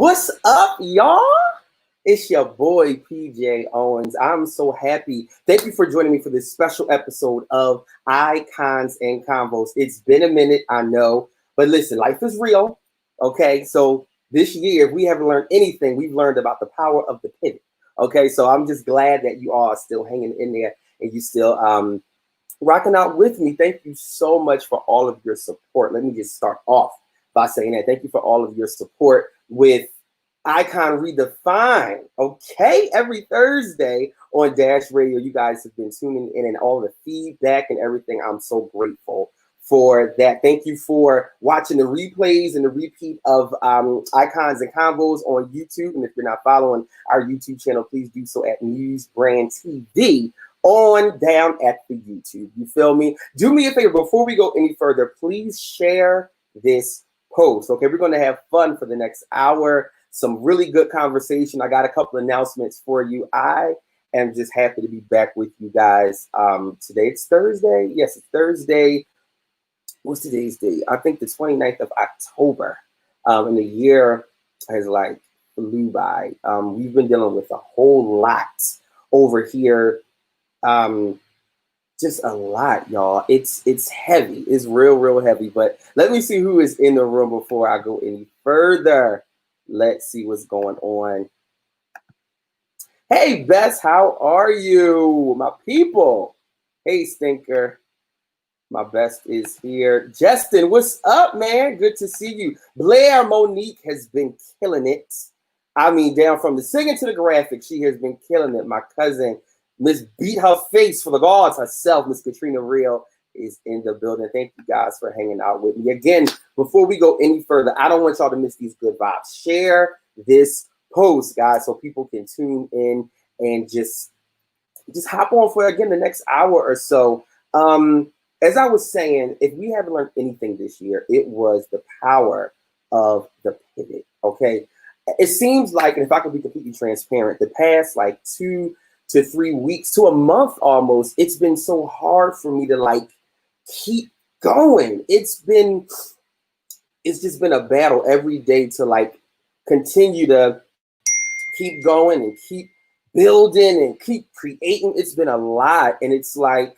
What's up, y'all? It's your boy, PJ Owens. I'm so happy. Thank you for joining me for this special episode of Icons and Convos. It's been a minute, I know, but listen, life is real, okay? So this year, if we haven't learned anything, we've learned about the power of the pivot, okay? So I'm just glad that you all are still hanging in there and you still rocking out with me. Thank you so much for all of your support. Let me just start off by saying that. Thank you for all of your support with Icon Redefined, okay? Every Thursday on Dash Radio, you guys have been tuning in and all the feedback and everything. I'm so grateful for that. Thank you for watching the replays and the repeat of Icons and Convos on YouTube. And if you're not following our YouTube channel, please do so at News Brand TV on down at the YouTube. You feel me? Do me a favor, before we go any further, please share this post, okay? We're going to have fun for the next hour. Some really good conversation. I got a couple of announcements for you. I am just happy to be back with you guys. Today it's Thursday. Yes, it's Thursday. What's today's date? I think the 29th of October. And the year has like flew by. We've been dealing with a whole lot over here. Just a lot, y'all. It's heavy. It's real heavy. But let me see who is in the room before I go any further. Let's see what's going on. Hey, Bess, how are you? My people. Hey, Stinker. My best is here. Justin, what's up, man? Good to see you. Blair Monique has been killing it. I mean, down from the singing to the graphics, she has been killing it. My cousin, Miss Beat Her Face for the gods herself, Miss Katrina Real, is in the building. Thank you guys for hanging out with me. Again, before we go any further, I don't want y'all to miss these good vibes. Share this post, guys, so people can tune in and just hop on for, again, the next hour or so. As I was saying, if we haven't learned anything this year, it was the power of the pivot, okay? It seems like, and if I could be completely transparent, the past like 2 to 3 weeks to a month almost, it's been so hard for me to like keep going. It's just been a battle every day to like continue to keep going and keep building and keep creating. It's been a lot, and it's like,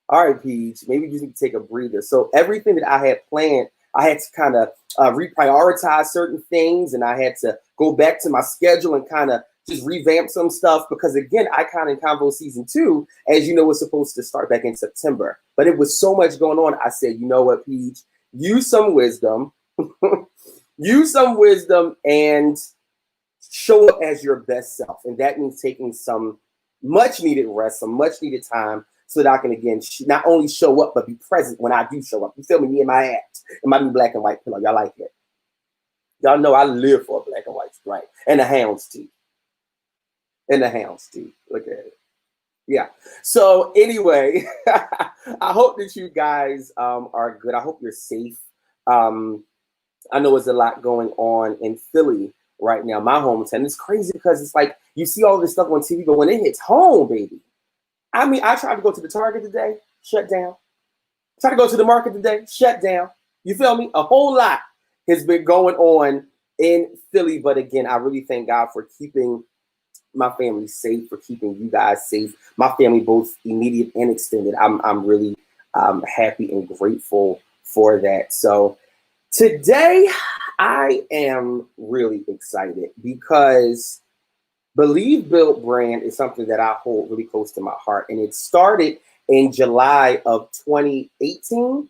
all right, Peach, maybe you just need to take a breather. So everything that I had planned, I had to kind of reprioritize certain things, and I had to go back to my schedule and kind of just revamp some stuff, because again, Icon and Convo season 2, as you know, was supposed to start back in September, but it was so much going on. I said, you know what, Peach, use some wisdom, use some wisdom and show up as your best self. And that means taking some much needed rest, some much needed time, so that I can, again, not only show up, but be present when I do show up. You feel me? Me and my hat and my new black and white pillow. Y'all like it? Y'all know I live for a black and white stripe and a houndstooth. And the houndstooth. Look at it. Yeah. So anyway, I hope that you guys are good. I hope you're safe. I know there's a lot going on in Philly right now, my hometown. It's crazy because it's like you see all this stuff on TV, but when it hits home, baby. I mean, I tried to go to the Target today, shut down. Tried to go to the market today, shut down. You feel me? A whole lot has been going on in Philly. But again, I really thank God for keeping my family safe, for keeping you guys safe. My family, both immediate and extended. I'm really happy and grateful for that. So today I am really excited because Believe Built brand is something that I hold really close to my heart. And it started in July of 2018.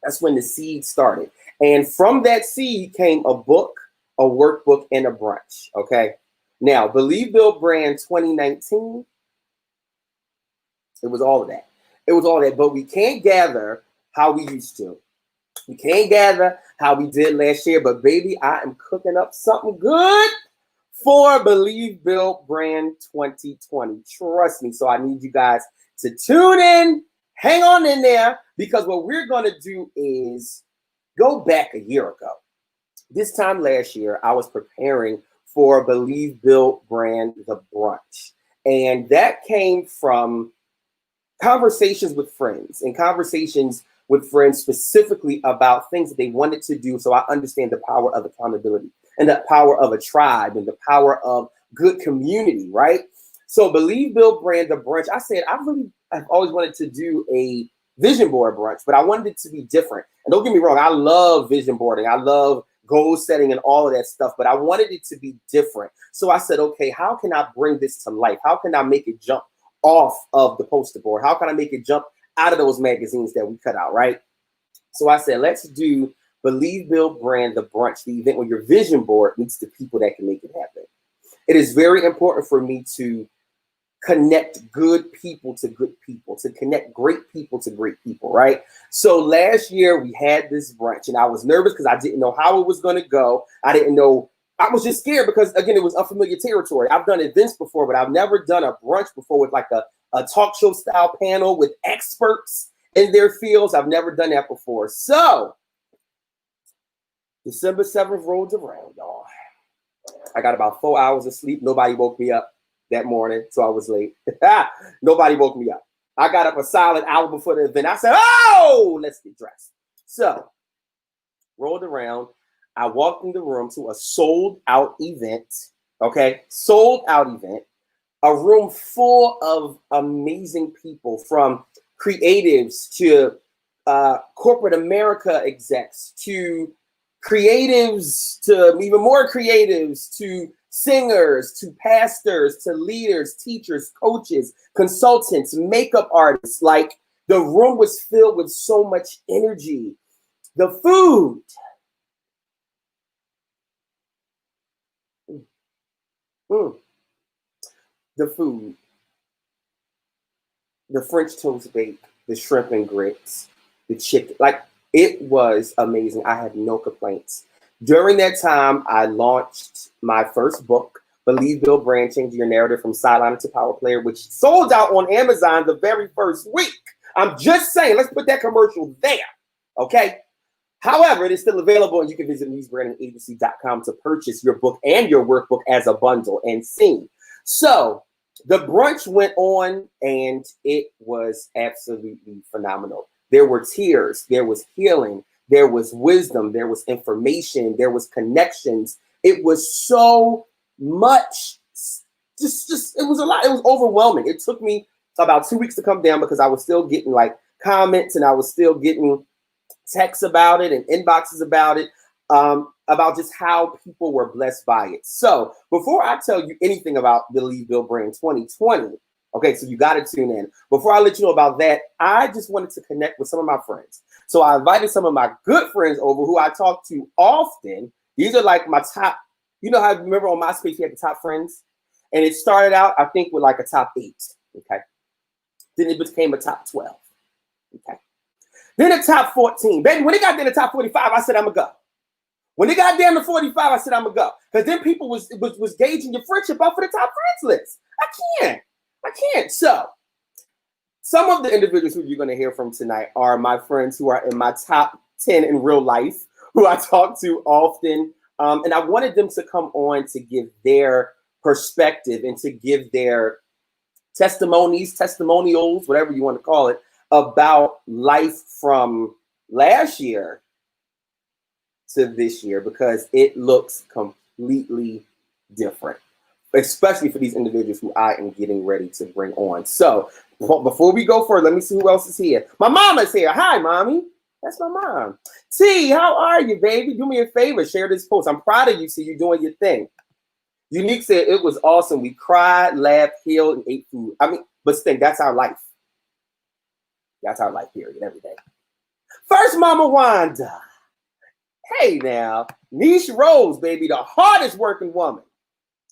That's when the seed started. And from that seed came a book, a workbook, and a brunch. Okay. Now, Believe Built brand 2019, it was all of that. It was all that. But we can't gather how we used to. We can't gather how we did last year. But baby, I am cooking up something good for Believe Built brand 2020. Trust me. So I need you guys to tune in, hang on in there, because what we're going to do is go back a year ago. This time last year, I was preparing for Believe Built brand, the brunch. And that came from conversations with friends and conversations with friends specifically about things that they wanted to do. So I understand the power of accountability. and the power of a tribe and the power of good community, right? So Believe, Build, Brand, the brunch. I said, I've always wanted to do a vision board brunch, but I wanted it to be different. And don't get me wrong, I love vision boarding. I love goal setting and all of that stuff, but I wanted it to be different. So I said, okay, how can I bring this to life? How can I make it jump off of the poster board? How can I make it jump out of those magazines that we cut out, right? So I said, let's do Believe, Build, Brand, the brunch, the event where your vision board meets the people that can make it happen. It is very important for me to connect good people, to connect great people to great people, right? So last year we had this brunch and I was nervous because I didn't know how it was going to go. I didn't know. I was just scared because, again, it was unfamiliar territory. I've done events before, but I've never done a brunch before with like a talk show style panel with experts in their fields. I've never done that before. So December 7th rolled around, y'all. I got about 4 hours of sleep. Nobody woke me up that morning, so I was late. Nobody woke me up. I got up a solid hour before the event. I said, oh, let's get dressed. So rolled around. I walked in the room to a sold out event. Okay, sold out event. A room full of amazing people, from creatives to corporate America execs, to creatives, to even more creatives, to singers, to pastors, to leaders, teachers, coaches, consultants, makeup artists. Like, the room was filled with so much energy. The food. The food. The French toast bake, the shrimp and grits, the chicken. Like, it was amazing. I had no complaints. During that time, I launched my first book, Believe, Build, Brand, Changing Your Narrative from Sideline to Power Player, which sold out on Amazon the very first week. I'm just saying, let's put that commercial there, okay? However, it is still available, and you can visit newsbrandingagency.com to purchase your book and your workbook as a bundle and sing. So the brunch went on, and it was absolutely phenomenal. There were tears, there was healing, there was wisdom, there was information, there was connections. It was so much, just it was a lot. It was overwhelming. It took me about 2 weeks to come down because I was still getting like comments, and I was still getting texts about it and inboxes about it, about just how people were blessed by it. So before I tell you anything about Believe, Build, Brand 2020, okay, so you got to tune in. Before I let you know about that, I just wanted to connect with some of my friends. So I invited some of my good friends over who I talk to often. These are like my top, you know how, remember on MySpace we had the top friends? And it started out, I think, with like a top 8, okay? Then it became a top 12, okay? Then a top 14. Baby, when it got down to top 45, I said, I'm going to go. When it got down to 45, I said, I'm going to go. Because then people was gauging your friendship off of the top friends list. I can't. So some of the individuals who you're going to hear from tonight are my friends who are in my top 10 in real life, who I talk to often. And I wanted them to come on to give their perspective and to give their testimonials, whatever you want to call it, about life from last year to this year, because it looks completely different, especially for these individuals who I am getting ready to bring on. So before we go further, let me see who else is here. My mama's here. Hi, mommy. That's my mom. T, how are you, baby? Do me a favor. Share this post. I'm proud of you. See you doing your thing. Unique said it was awesome. We cried, laughed, healed, and ate food. I mean, but think that's our life. That's our life period every day. First, Mama Wanda. Hey now, Niche Rose, baby, the hardest working woman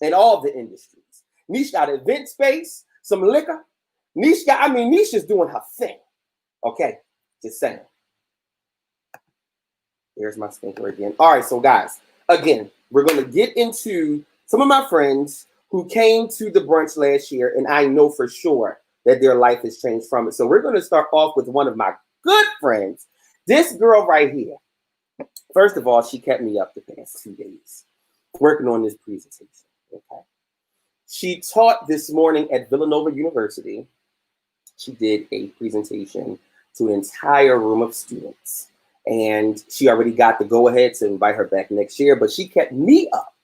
in all the industries. Niche got an event space, some liquor. Niche is doing her thing. Okay, just saying. There's my stinker again. All right, so guys, again, we're going to get into some of my friends who came to the brunch last year, and I know for sure that their life has changed from it. So we're going to start off with one of my good friends, this girl right here. First of all, she kept me up the past 2 days working on this presentation. Okay. She taught this morning at Villanova University. She did a presentation to an entire room of students. and she already got the go-ahead to invite her back next year, but she kept me up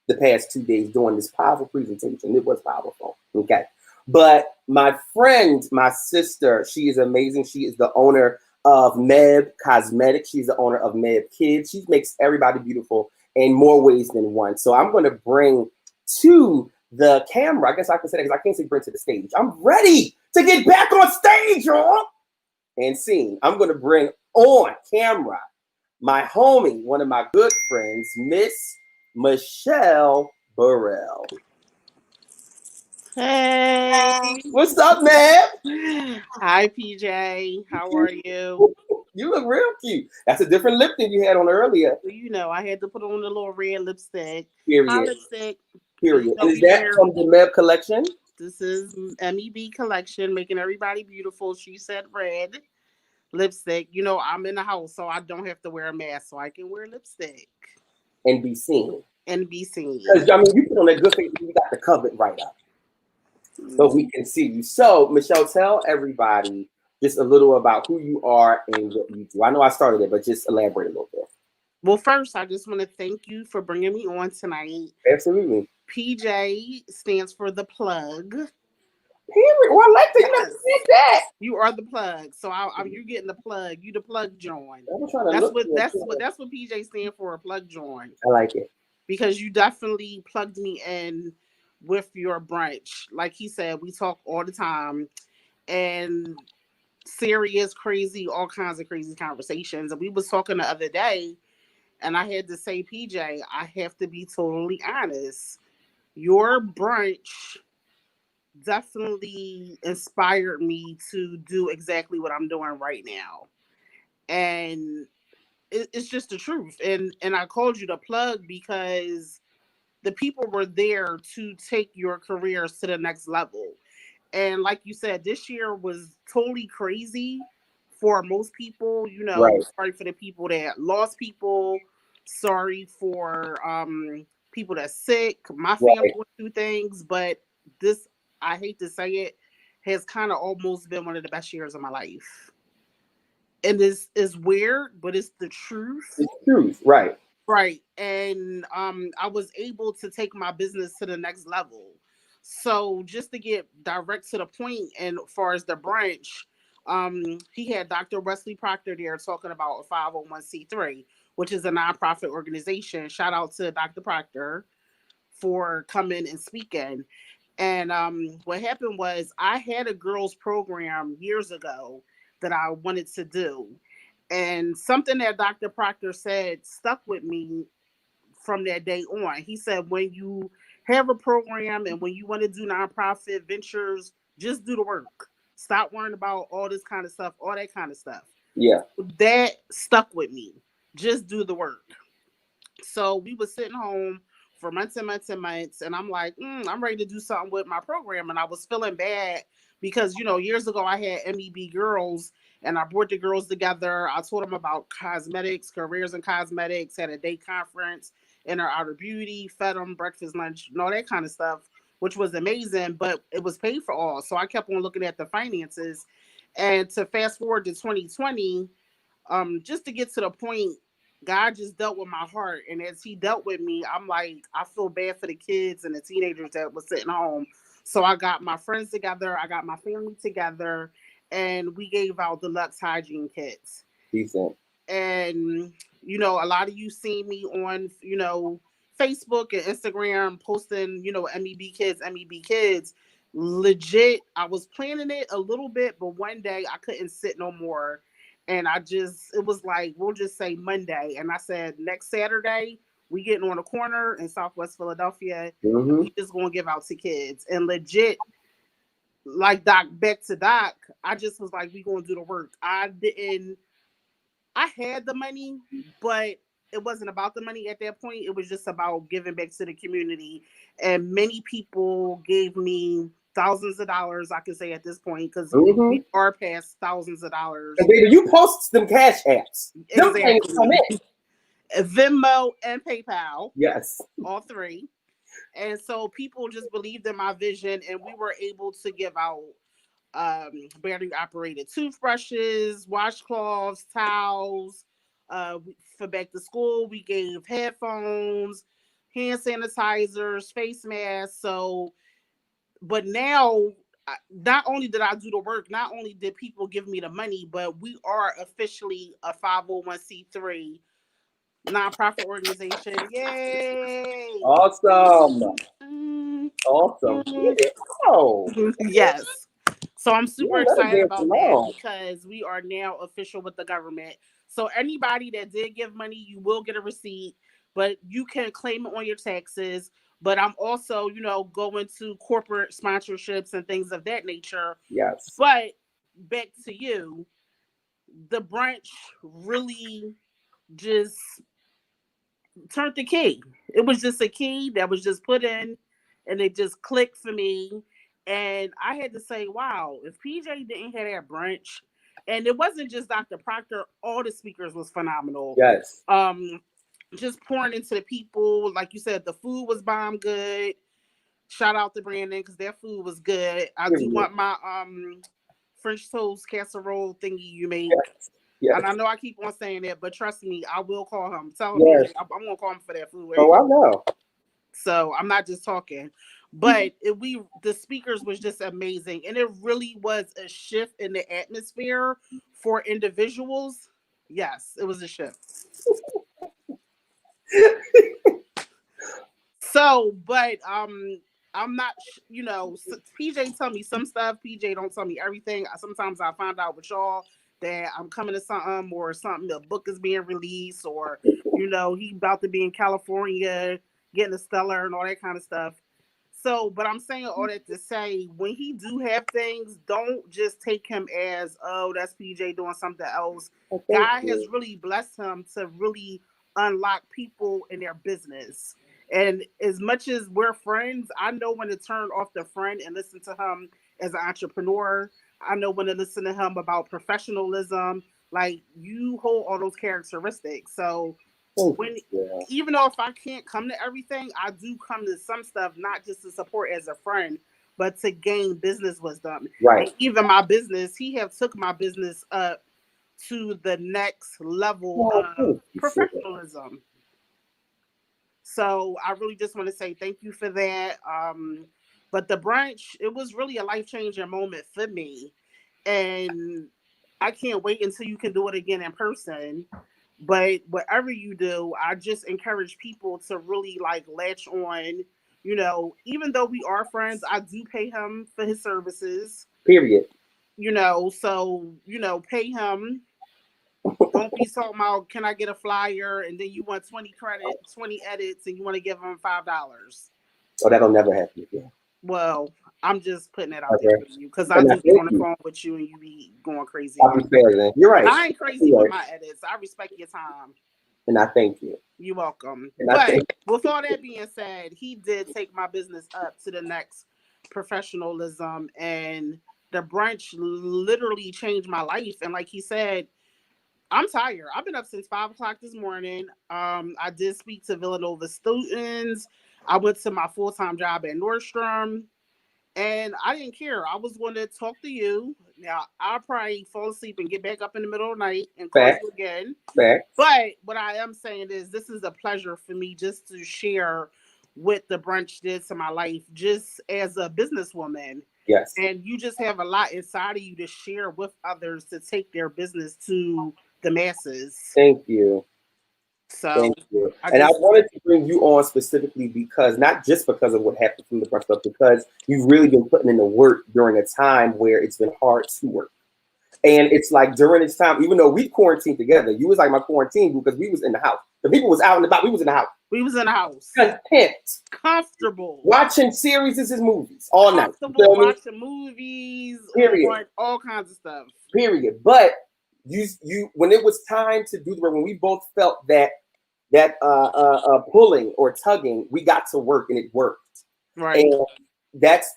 the past 2 days doing this powerful presentation. It was powerful, okay? But my friend, my sister, she is amazing. She is the owner of Meb Cosmetics. She's the owner of Meb Kids. She makes everybody beautiful in more ways than one. So I'm going to bring to the camera, I guess I can say that because I can't say bring to the stage. I'm ready to get back on stage, y'all. And scene. I'm going to bring on camera my homie, one of my good friends, Miss Michelle Burrell. Hey. What's up, man? Hi, PJ. How are you? You look real cute. That's a different lip than you had on earlier. Well, you know, I had to put on the little red lipstick. Hi, Period. lipstick. Period. So And is that from the Meb collection? this is MEB collection, making everybody beautiful. She said red lipstick. You know, I'm in the house, so I don't have to wear a mask, so I can wear lipstick And be seen. and be seen. Because, I mean, you put on that good face, you got the cover right up. So we can see you. So, Michelle, tell everybody just a little about who you are and what you do. I know I started it, but just elaborate a little bit. Well, first, I just want to thank you for bringing me on tonight. Absolutely. PJ stands for the plug. Period. Well, I like that. You never said that. You are the plug. So you're getting the plug. You the plug join. I'm trying to That's what PJ stand for, a plug join. I like it. Because you definitely plugged me in with your brunch. Like he said, we talk all the time, and serious, crazy, all kinds of crazy conversations. And we was talking the other day, and I had to say, PJ, I have to be totally honest. Your brunch definitely inspired me to do exactly what I'm doing right now. And it's just the truth. And I called you the plug because the people were there to take your careers to the next level. And like you said, this year was totally crazy for most people. You know, Right. sorry for the people that lost people. Sorry for people that's sick. My family Right. went through things, but this, I hate to say it, has kind of almost been one of the best years of my life. And this is weird, but it's the truth. It's truth. Right. Right. And I was able to take my business to the next level. So just to get direct to the point, and as far as the branch, he had Dr. Wesley Proctor there talking about a 501c3, which is a nonprofit organization. Shout out to Dr. Proctor for coming and speaking. And what happened was I had a girls program years ago that I wanted to do. And something that Dr. Proctor said stuck with me from that day on. He said, when you have a program and when you want to do nonprofit ventures, just do the work. Stop worrying about all this kind of stuff, all that kind of stuff. Yeah. That stuck with me. Just do the work. So we were sitting home for months and months and months, and I'm like, I'm ready to do something with my program. And I was feeling bad because, you know, years ago I had MEB girls, and I brought the girls together. I told them about cosmetics, careers in cosmetics, had a day conference, inner outer beauty, fed them breakfast, lunch, and all that kind of stuff, which was amazing, but it was paid for all. So I kept on looking at the finances. And to fast forward to 2020, just to get to the point, God just dealt with my heart. And as he dealt with me, I'm like, I feel bad for the kids and the teenagers that were sitting home. So I got my friends together, I got my family together, and we gave out deluxe hygiene kits. Decent. And, you know, a lot of you see me on, you know, Facebook and Instagram posting, you know, MEB kids, MEB kids. Legit, I was planning it a little bit, but one day I couldn't sit no more. And it was like, we'll just say Monday. And I said, next Saturday, we getting on a corner in Southwest Philadelphia. Mm-hmm. We just going to give out to kids. And legit, like Doc, back to Doc, I just was like, we going to do the work. I had the money, but it wasn't about the money at that point. It was just about giving back to the community. And many people gave me thousands of dollars, I can say at this point, because Mm-hmm. we are past thousands of dollars. And baby, you post them cash apps. Them things come Exactly. in. Venmo and PayPal, Yes. all three. And so people just believed in my vision, and we were able to give out battery operated toothbrushes, washcloths, towels, For back to school, we gave headphones, hand sanitizers, face masks. So, but now, not only did I do the work, not only did people give me the money, but we are officially a 501c3 nonprofit organization. Yay! Awesome. Mm, Awesome. mm. Yeah. Oh, Yes. So I'm you super don't let her excited dance about that along. because we are now official with the government. So anybody that did give money, you will get a receipt, but you can claim it on your taxes. But I'm also, going to corporate sponsorships and things of that nature. Yes. But back to you, the brunch really just turned the key. It was just a key that was just put in and it just clicked for me. And I had to say, wow, if PJ didn't have that brunch, and it wasn't just Dr. Proctor, all the speakers was phenomenal. Yes. Just pouring into the people, like you said, the food was bomb good. Shout out to Brandon because their food was good. I do Period. want my French toast casserole thingy you make. Yes. Yes. And I know I keep on saying that, but trust me, I will call him. Tell him Yes. I'm gonna call him for that food. Oh, I know. So I'm not just talking, but the speakers was just amazing, and it really was a shift in the atmosphere for individuals. Yes, it was a shift. So, but I'm not, PJ tell me some stuff. PJ don't tell me everything. Sometimes I find out with y'all that I'm coming to something or something. The book is being released, or he about to be in California getting a stellar and all that kind of stuff. So, but I'm saying all that to say, when he do have things, don't just take him as, oh, that's PJ doing something else. Oh, thank God has you. really blessed him to really unlock people in their business. And as much as we're friends, I know when to turn off the friend and listen to him as an entrepreneur. I know when to listen to him about professionalism. Like, you hold all those characteristics. So Thank when, you. even though if I can't come to everything, I do come to some stuff, not just to support as a friend, but to gain business wisdom. Right. And even my business, he have took my business up to the next level Oh, of thank you, sugar. professionalism. So I really just want to say thank you for that. But the brunch, it was really a life changing moment for me, and I can't wait until you can do it again in person. But whatever you do, I just encourage people to really like latch on. Even though we are friends, I do pay him for his services. Period. So pay him. Don't be talking about can I get a flyer and then you want 20 edits, and you want to give them $5. Oh, that'll never happen again. Well, I'm just putting it out there Okay. for you because I And I do be thank on the you. phone with you and you be going crazy I'll on be it. fair then. You're right. I ain't crazy You're with right. my edits. I respect your time. And I thank you. You're welcome. And I But thank with all that being said, he did take my business up to the next professionalism, and the brunch literally changed my life. And like he said, I'm tired. I've been up since 5 o'clock this morning. I did speak to Villanova students. I went to my full-time job at Nordstrom, and I didn't care. I was going to talk to you. Now I'll probably fall asleep and get back up in the middle of the night and call facts. you again. Facts. But what I am saying is, this is a pleasure for me just to share what the brunch did to my life, just as a businesswoman. Yes. And you just have a lot inside of you to share with others to take their business to the masses. Thank you. So Thank you. I And I just, wanted to bring you on specifically because not just because of what happened from the front stuff, because you've really been putting in the work during a time where it's been hard to work. And it's like during this time, even though we quarantined together, you was like my quarantine because we was in the house. The people was out and about. We was in the house. we was in the house, Content. comfortable, Watching series and movies all night. You comfortable feel me? watching movies, Period. on all kinds of stuff. Period. But you when it was time to do the work, when we both felt that pulling or tugging, we got to work and it worked. Right. And that's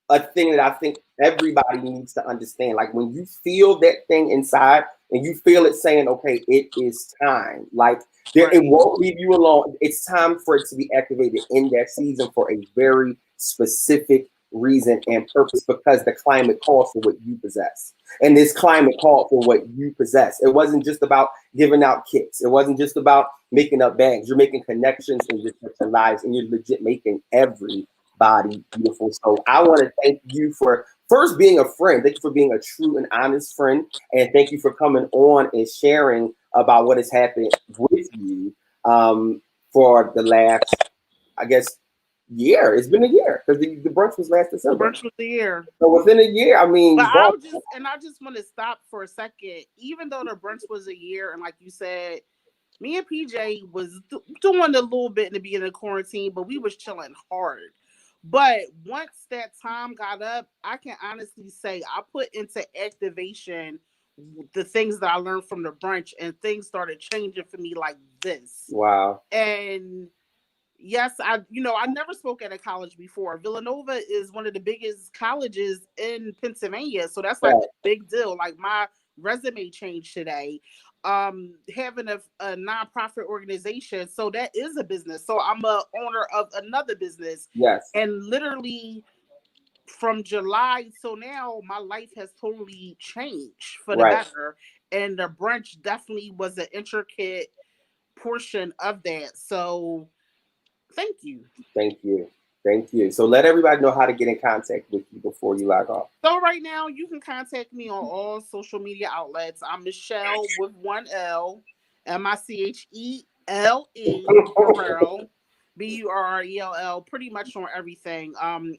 a thing that I think everybody needs to understand. Like when you feel that thing inside and you feel it saying, okay, it is time. Like Right. it won't leave you alone. It's time for it to be activated in that season for a very specific reason and purpose because the climate called for what you possess. And this climate called for what you possess. It wasn't just about giving out kits. It wasn't just about making up bags. You're making connections in your lives, and you're legit making everybody beautiful. So I want to thank you for first being a friend. Thank you for being a true and honest friend. And thank you for coming on and sharing about what has happened with you for the last, I guess, year. It's been a year because the brunch was last The December. brunch was the year. So within a year, I mean, But boss, I just want to stop for a second. Even though the brunch was a year, and like you said, me and PJ was doing a little bit in the beginning of quarantine, but we was chilling hard. But once that time got up, I can honestly say I put into activation the things that I learned from the brunch, and things started changing for me like this. wow. And yes, I never spoke at a college before. Villanova is one of the biggest colleges in Pennsylvania, so that's like Yeah, a big deal. Like my resume changed today. Having a nonprofit organization, so that is a business. So I'm a owner of another business, yes, and literally from July till now, my life has totally changed for the right. better. And the brunch definitely was an intricate portion of that. So thank you. Thank you. Thank you. So let everybody know how to get in contact with you before you log off. So right now you can contact me on all social media outlets. I'm Michelle with one L, Michelle Burrell, Burrell, pretty much on everything. On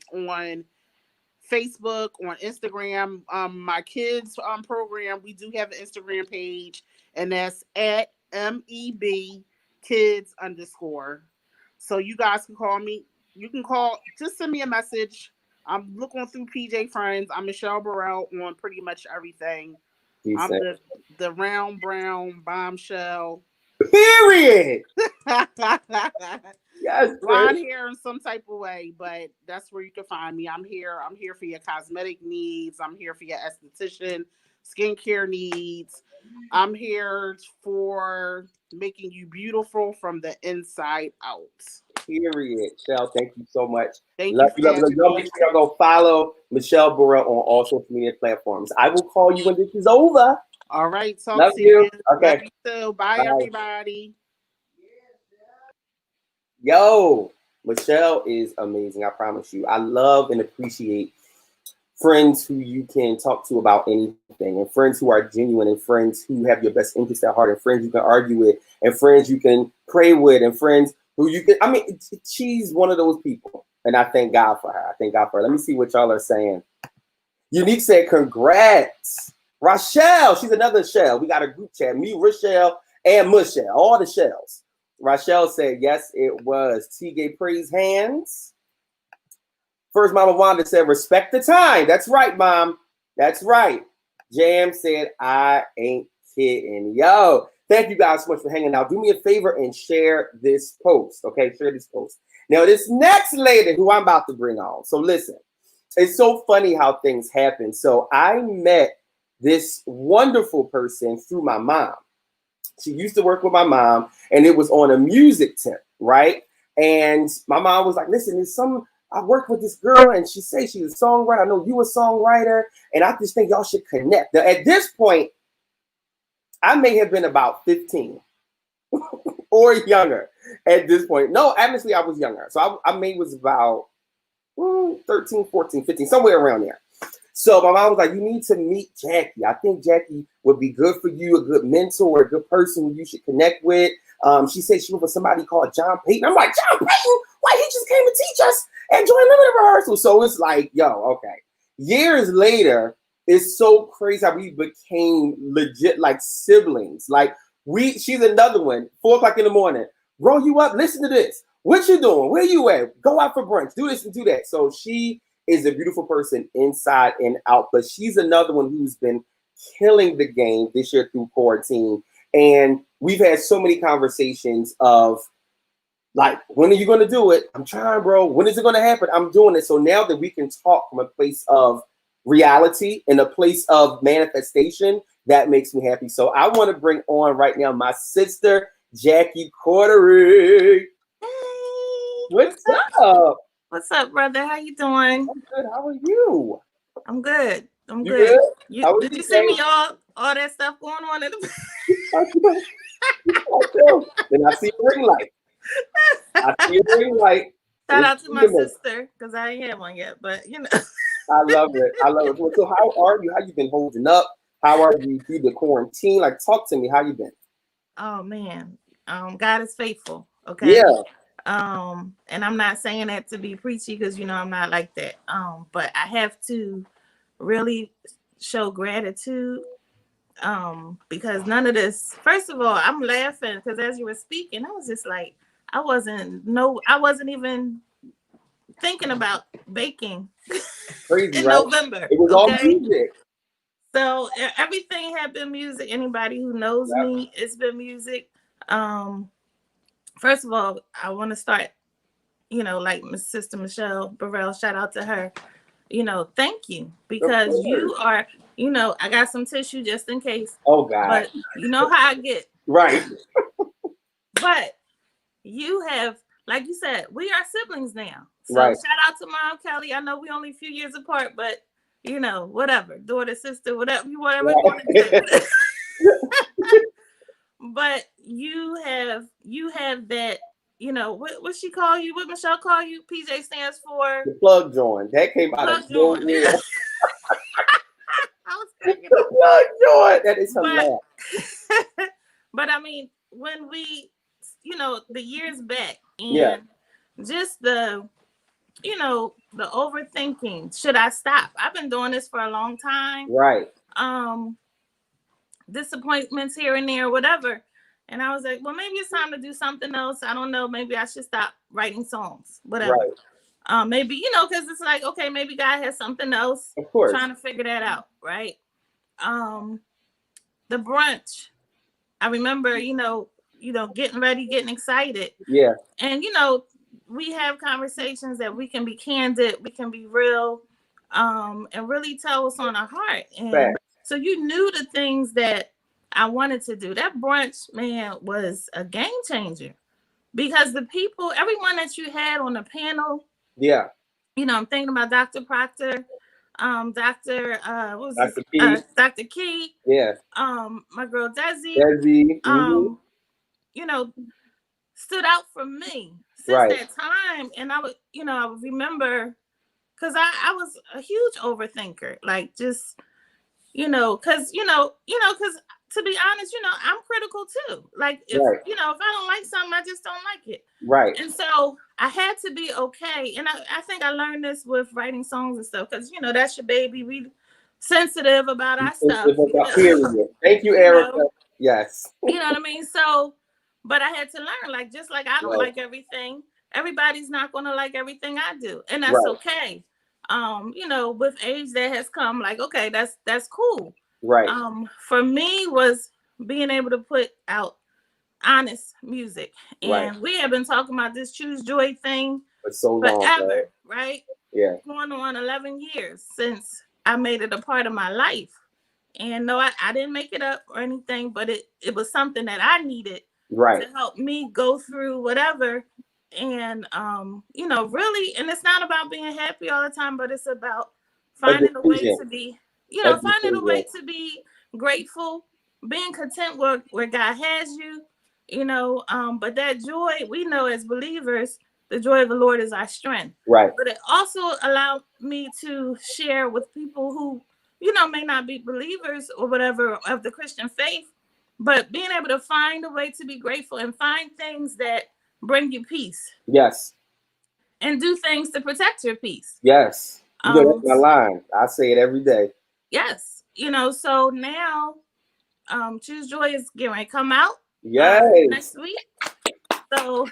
Facebook, on Instagram. My kids program, we do have an Instagram page, and that's at MEB kids underscore. So you guys can call me. You can call, just send me a message. I'm looking through PJ Friends. I'm Michelle Burrell on pretty much everything. I'm Decent. the round brown bombshell. Period. Yes, Chris. Blonde hair in some type of way, but that's where you can find me. I'm here. I'm here for your cosmetic needs. I'm here for your esthetician, skincare needs. I'm here for making you beautiful from the inside out. Period. Shell, thank you so much. Thank you Love for you, love you, love having you. Y'all me. make sure y'all go follow Michelle Burrell on all social media platforms. I will call you when this is over. All right, talk Love to you. you. Love Okay. you too. Bye, Bye. everybody. Yo, Michelle is amazing. I promise you. I love and appreciate friends who you can talk to about anything, and friends who are genuine, and friends who have your best interest at heart, and friends you can argue with, and friends you can pray with, and friends who you can. I mean, she's one of those people, and I thank God for her. I thank God for her. Let me see what y'all are saying. Unique said, "Congrats, Rochelle." She's another Shell. We got a group chat. Me, Rochelle, and Michelle. All the Shells. Rochelle said, "Yes, it was." T. Gay praise hands. First, Mama Wanda said, "Respect the time." That's right, Mom. That's right. Jam said, "I ain't kidding." Yo, thank you guys so much for hanging out. Do me a favor and share this post. Okay, share this post. Now, this next lady who I'm about to bring on. So listen, it's so funny how things happen. So I met this wonderful person through my mom. She used to work with my mom, and it was on a music tip, right? And my mom was like, "Listen, there's some. I work with this girl, and she says she's a songwriter. I know you a songwriter, and I just think y'all should connect." Now, at this point, I may have been about 15 or younger at this point. No, honestly, I was younger. So I may was about 13, 14, 15, somewhere around there. So my mom was like, "You need to meet Jackie. I think Jackie would be good for you, a good mentor, a good person who you should connect with." She said she was with somebody called John Payton. I'm like, "John Payton? Why, he just came to teach us and join limited rehearsal." So it's like, yo, okay. Years later, it's so crazy how we became legit like siblings. Like she's another one, 4 o'clock in the morning. "Grow you up, listen to this. What you doing? Where you at? Go out for brunch, do this and do that." So she is a beautiful person inside and out, but she's another one who's been killing the game this year through quarantine. And we've had so many conversations of like, "When are you going to do it? I'm trying, bro. When is it going to happen? I'm doing it." So now that we can talk from a place of reality and a place of manifestation, that makes me happy. So I want to bring on right now my sister, Jackie Cordery. What's up? What's up, brother? How you doing? I'm good. How are you? I'm good. I'm You good? good. You How was did your you see day? me all that stuff going on in the I do. I do. Then I see a ring light. I see a ring light. Shout It's out to my cinnamon. sister because I ain't had one yet, but I love it. I love it. So how are you? How you been holding up? How are you through the quarantine? Like, talk to me. How you been? oh man, God is faithful. Okay. Yeah. And I'm not saying that to be preachy because I'm not like that. But I have to really show gratitude. Because none of this, first of all, I'm laughing because as you were speaking, I was just like, I wasn't even thinking about baking Crazy, in right? November. It was all Okay. music. So everything had been music. Anybody who knows Yep. me, it's been music. Um, First of all, I want to start, like Miss Sister Michelle Burrell, shout out to her. Thank you Of because course. you are, I got some tissue just in case, Oh God. but you know how I get. Right. But you have, like you said, we are siblings now. So Right. shout out to Mom Kelly. I know we only a few years apart, but whatever, daughter, sister, whatever you want to Right. say. But you have that. What she call you? What Michelle call you? PJ stands for The plug joint. That came out of plug joint. nowhere. I was cracking The up, plug joint. That is but hilarious. but I mean, when we, the years back Yeah. and just the overthinking. Should I stop? I've been doing this for a long time. Right. Um, Disappointments here and there, whatever. And I was like, well, maybe it's time to do something else. I don't know. Maybe I should stop writing songs, whatever. Right. Maybe, because it's like, okay, maybe God has something else. Of course. Trying to figure that out, right? Um, the brunch. I remember, getting ready, getting excited. Yeah. And we have conversations that we can be candid, we can be real, and really tell what's on our heart. And Fact. so you knew the things that I wanted to do. That brunch, man, was a game changer because the people, everyone that you had on the panel, Yeah. I'm thinking about Dr. Proctor, Dr. What was this? Dr. P. Dr. Key, Yeah. my girl Desi, Desi. Mm-hmm. um, you know, stood out for me since Right. that time. And I would remember because I was a huge overthinker, like just, because to be honest, I'm critical too. Like if, Right. if I don't like something, I just don't like it. Right. And so I had to be okay. And I think I learned this with writing songs and stuff because, that's your baby. We sensitive about our stuff, Period. Thank you, you know. Erica. Yes. You know what I mean? So, but I had to learn, like, just like I don't Right. like everything, everybody's not going to like everything I do. And that's Right. okay. With age that has come, like, okay, that's cool. Right. For me was being able to put out honest music. Right. And we have been talking about this Choose Joy thing For so long, bro. forever, right? Yeah. Going on 11 years since I made it a part of my life. And no, I didn't make it up or anything, but it was something that I needed Right. to help me go through whatever. And really, and it's not about being happy all the time, but it's about A finding a way decision. to be, A finding a decision. way to be grateful, being content where God has you, but that joy, we know as believers, the joy of the Lord is our strength. Right. But it also allowed me to share with people who, may not be believers or whatever of the Christian faith, but being able to find a way to be grateful and find things that bring you peace Yes. and do things to protect your peace. Yes. You know, that's Um, my line. I say it every day. yes, so now Choose Joy is getting ready to come out Yes. next week. So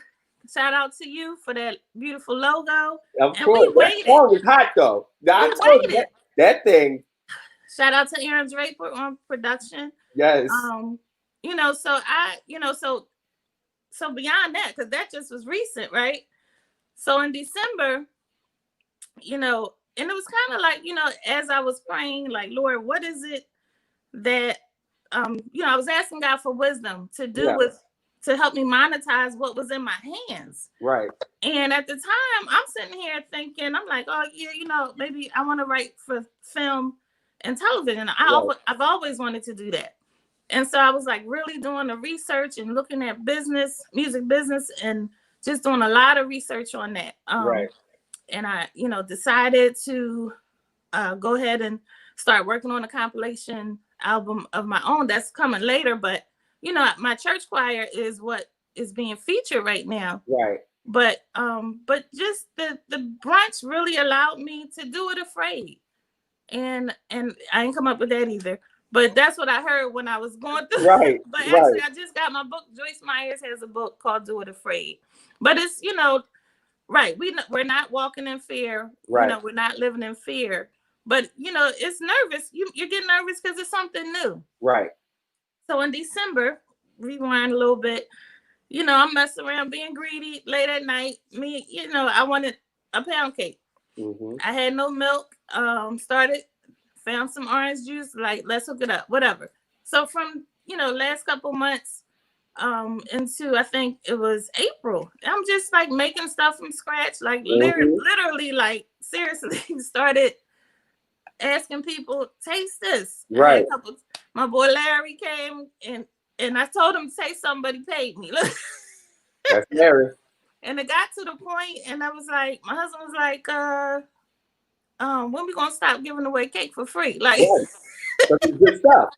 shout out to you for that beautiful logo. Of And we course. That waited. song is hot though. I We told you waited. that thing. Shout out to Aaron Draper on production. Yes. So so beyond that, because that just was recent, right? So in December, and it was kind of like, as I was praying, like, Lord, what is it that I was asking God for wisdom to do Yeah. with to help me monetize what was in my hands. Right. And at the time, I'm sitting here thinking, I'm like, oh yeah, maybe I want to write for film and television. I've always wanted to do that. And so I was like really doing the research and looking at music business, and just doing a lot of research on that. Right. And I, decided to go ahead and start working on a compilation album of my own that's coming later. But, my church choir is what is being featured right now. Right. But just the brunch really allowed me to do it afraid. And I ain't come up with that either. But that's what I heard when I was going through. Right. But actually, I just got my book. Joyce Myers has a book called Do It Afraid. But it's, right. We're not walking in fear. Right. We're not living in fear. But, it's nervous. You're getting nervous because it's something new. Right. So in December, rewind a little bit, I'm messing around being greedy late at night. I wanted a pound cake. Mm-hmm. I had no milk. Found some orange juice, like, let's hook it up, whatever. So from, last couple months into, I think it was April, I'm just like making stuff from scratch, like literally, like seriously started asking people, taste this. Right. My boy Larry came and I told him to say somebody paid me. That's Larry. And it got to the point, and I was like, my husband was like, when we gonna stop giving away cake for free? Like, that's good stuff.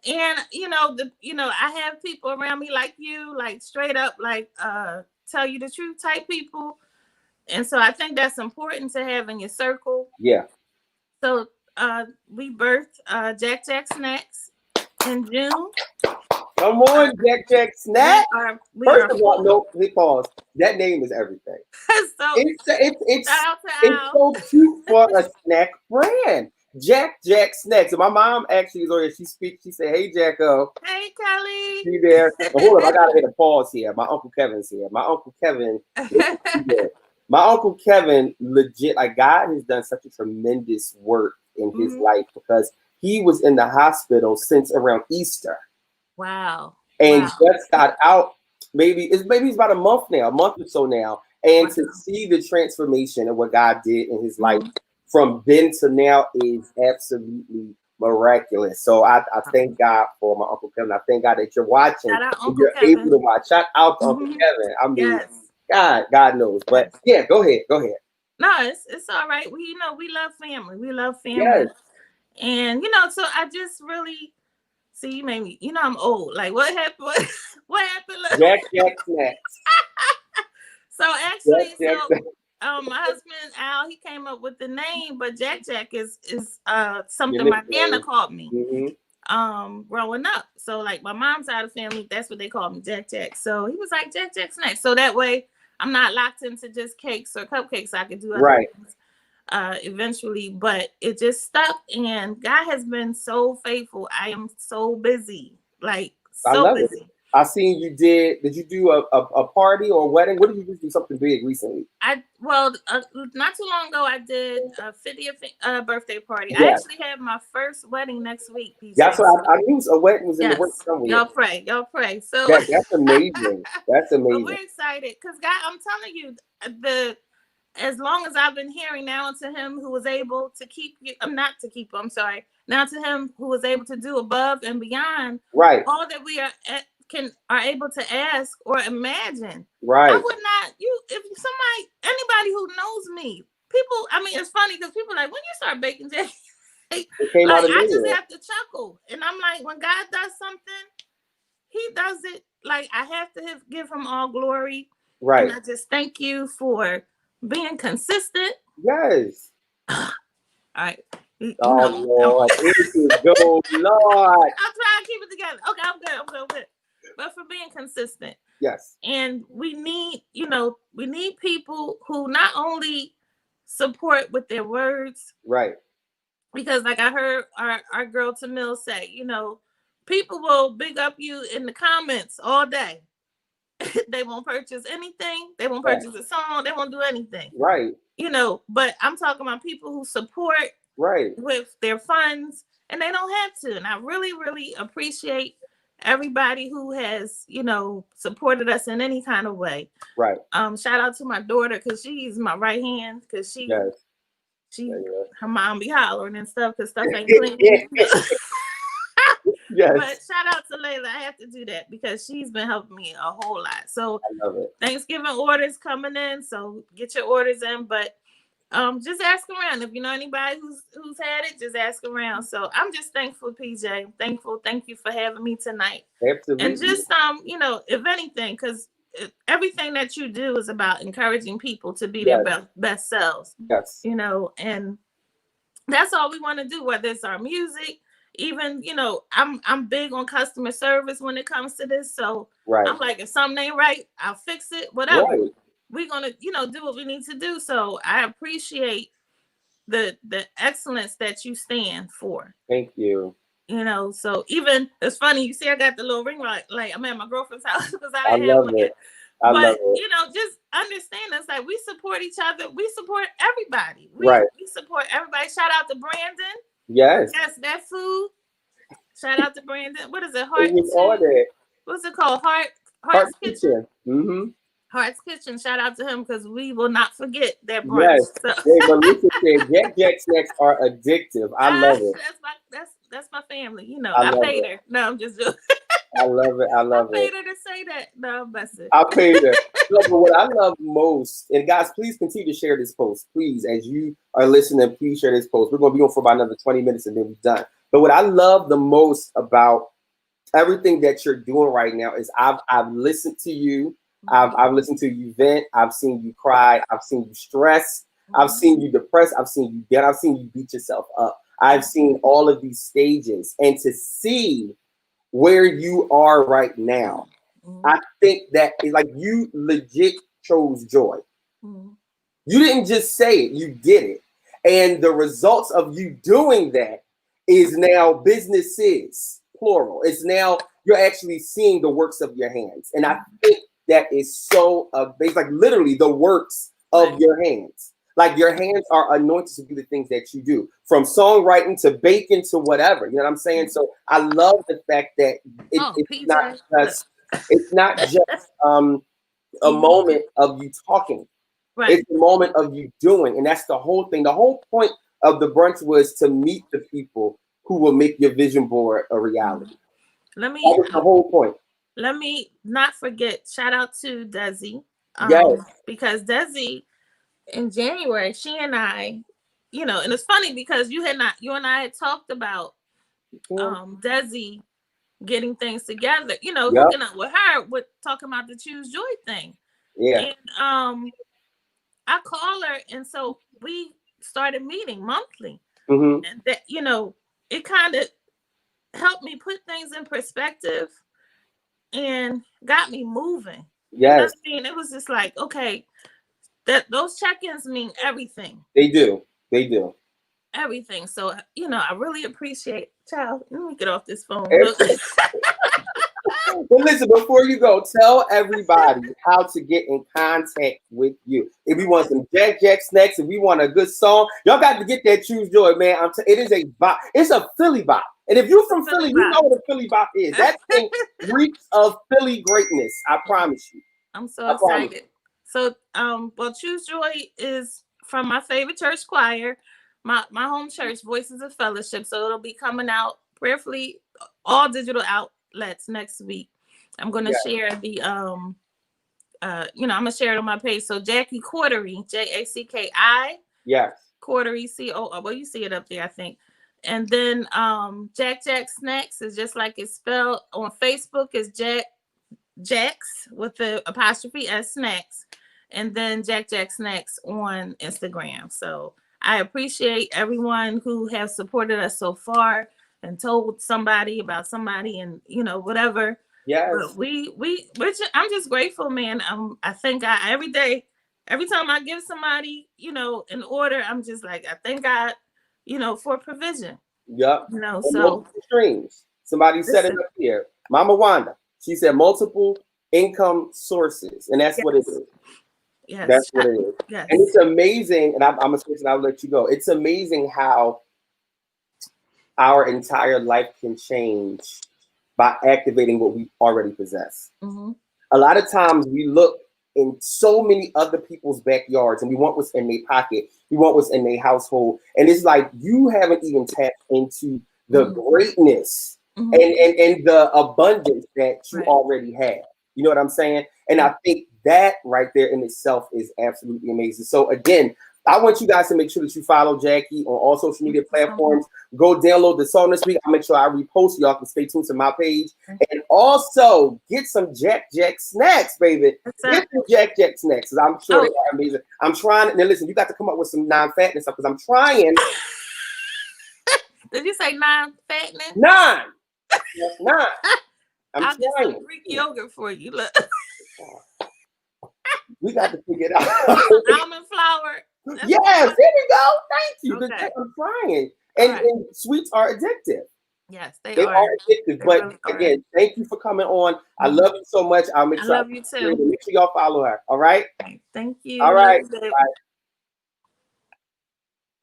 And I have people around me like you, like straight up, like tell you the truth type people. And so I think that's important to have in your circle. Yeah. So we birthed Jack Jack Snacks in June. Come on, Jack Snack. First of all, no, pause. That name is everything. So it's so cute for a snack brand. Jack Snacks. So my mom actually is over here. She speaks. She said, "Hey, Jacko." Hey, Kelly. She there. But hold up, I gotta hit a pause here. My Uncle Kevin's here. My Uncle Kevin. My Uncle Kevin, legit, like God has done such a tremendous work in his life, because he was in the hospital since around Easter. Wow. And just got out. Maybe it's about a month or so now. And to see the transformation of what God did in his life from then to now is absolutely miraculous. So I thank God for my Uncle Kevin. I thank God that you're watching. You're able to watch. Shout out to Uncle Kevin. I mean, God knows. But yeah, go ahead. No, it's all right. We love family. We love family. Yes. And so I just really see, you made me, I'm old. Like, what happened? What happened? Jack Snacks. So actually, my husband Al, he came up with the name, but Jack is something my nana called me growing up. So like my mom's side of the family, that's what they called me, Jack. So he was like Jack Snacks. So that way I'm not locked into just cakes or cupcakes. I could do other things eventually, but it just stuck, and God has been so faithful. I am so busy, like so busy. I seen you did you do a party or a wedding? What did you just do something big recently? Not too long ago I did a 50th birthday party. I actually have my first wedding next week. That's what I knew. A wedding was in the works somewhere. Y'all pray. So that's amazing. That's amazing. We're excited because God, I'm telling you, as long as I've been hearing, now to him who was able to keep you, now to him who was able to do above and beyond all that we are able to ask or imagine. Right. I would not, anybody who knows me, people, I mean, it's funny because people are like, when you start baking, I just have to chuckle. And I'm like, when God does something, he does it. Like, I have to give him all glory. Right. And I just thank you for being consistent. Yes. All right. Lord. Here you go, Lord. I'm trying to keep it together. Okay, I'm good. But for being consistent. Yes. And we need people who not only support with their words. Right. Because like I heard our girl Tamil say, people will big up you in the comments all day. They won't purchase anything. They won't purchase a song. They won't do anything. Right. But I'm talking about people who support with their funds, and they don't have to. And I really, really appreciate everybody who has, supported us in any kind of way. Right. Shout out to my daughter because she's my right hand because Yes. her mom be hollering and stuff because stuff ain't clean. Yes. But shout out to Layla. I have to do that because she's been helping me a whole lot. So I love it. Thanksgiving orders coming in, so get your orders in. But just ask around. If you know anybody who's had it, just ask around. So I'm just thankful, PJ. Thankful. Thank you for having me tonight. Absolutely. And just if anything, because everything that you do is about encouraging people to be their best selves. Yes. And that's all we want to do, whether it's our music. Even, I'm big on customer service when it comes to this. So I'm like, if something ain't right, I'll fix it, whatever. Right. We're going to, do what we need to do. So I appreciate the excellence that you stand for. Thank you. So even, it's funny, you see, I got the little ring light, like I'm at my girlfriend's house because I didn't love have one it. yet. I love it. Just understand us, like we support each other. We support everybody. We support everybody. Shout out to Brandon. Yes. Yes, that food. Shout out to Brandon. What is it? What's it called? Heart's Kitchen. Mm-hmm. Heart's Kitchen. Shout out to him because we will not forget that brunch. Yes. So. But Lisa said Jack snacks are addictive. I love it. That's my family. I paid her. No, I'm just joking. I love it. I paid her to say that. No, that's it. I paid her. But what I love most, and guys, please continue to share this post. Please, as you are listening, please share this post. We're going to be on for about another 20 minutes and then we're done. But what I love the most about everything that you're doing right now is I've listened to you. I've listened to you vent. I've seen you cry. I've seen you stress. I've seen you depressed. I've seen you down. I've seen you beat yourself up. I've seen all of these stages. And to see where you are right now, I think that is like you legit chose joy. You didn't just say it, you did it. And the results of you doing that is now businesses, plural. It's now you're actually seeing the works of your hands. And I think that is so it's like literally the works of your hands. Like your hands are anointed to do the things that you do, from songwriting to baking to whatever. You know what I'm saying? So I love the fact that it's not just a moment of you talking. Right. It's a moment of you doing, and that's the whole thing. The whole point of the brunch was to meet the people who will make your vision board a reality. That was the whole point. Let me not forget. Shout out to Desi. Because Desi, in January, she and I, and it's funny because you and I had talked about Desi getting things together, hooking up with her with talking about the Choose Joy thing. Yeah. And I call her, and so we started meeting monthly. And that, it kind of helped me put things in perspective and got me moving. Yes. It was just like, okay, that those check-ins mean everything. They do. Everything. So, I really appreciate. Child, let me get off this phone. Well, listen, before you go, tell everybody how to get in contact with you. If we want some Jack snacks, if we want a good song, y'all got to get that Choose Joy, man. It is a bop. It's a Philly bop. And if you're from Philly, you know what a Philly bop is. That thing reeks of Philly greatness. I promise you. I'm so excited. So, Choose Joy is from my favorite church choir, my home church, Voices of Fellowship. So it'll be coming out prayerfully, all digital outlets next week. I'm going to share the, I'm going to share it on my page. So Jackie Cordery, Jacki. Yes. Cordery, well, you see it up there, I think. And then Jack Snacks is just like it's spelled. On Facebook is Jacks with the apostrophe S Snacks. And then Jack Snacks on Instagram. So I appreciate everyone who has supported us so far and told somebody about somebody and, whatever. Yes. But I'm just grateful, man. I thank God every day. Every time I give somebody, an order, I'm just like, I thank God, for provision. Yep. So streams. Somebody said it up here. Mama Wanda. She said multiple income sources, and that's what it is. Yes. That's what it is. Yes. And it's amazing, and I'm a switch and I'll let you go. It's amazing how our entire life can change by activating what we already possess. Mm-hmm. A lot of times we look in so many other people's backyards and we want what's in their pocket. We want what's in their household. And it's like you haven't even tapped into the greatness and the abundance that you already have. You know what I'm saying? And I think that right there in itself is absolutely amazing. So again, I want you guys to make sure that you follow Jackie on all social media platforms. Go download the song this week. I'll make sure I repost. Y'all can stay tuned to my page. And also get some Jack snacks, baby. Get some Jack snacks. Because I'm sure they are amazing. I'm trying. Now listen, you got to come up with some non-fatness stuff because I'm trying. Did you say non-fatness? 9. Yes, 9. I'm I'll get trying. some Greek yogurt for you. Look. We got to figure it out. Almond flour. Yes, there we go. Thank you. Okay. I'm trying. And sweets are addictive. Yes, they are addictive. They but really again, thank you for coming on. I love you so much. I'll make sure I love you too. Make sure y'all follow her. All right. Thank you. All right. Bye.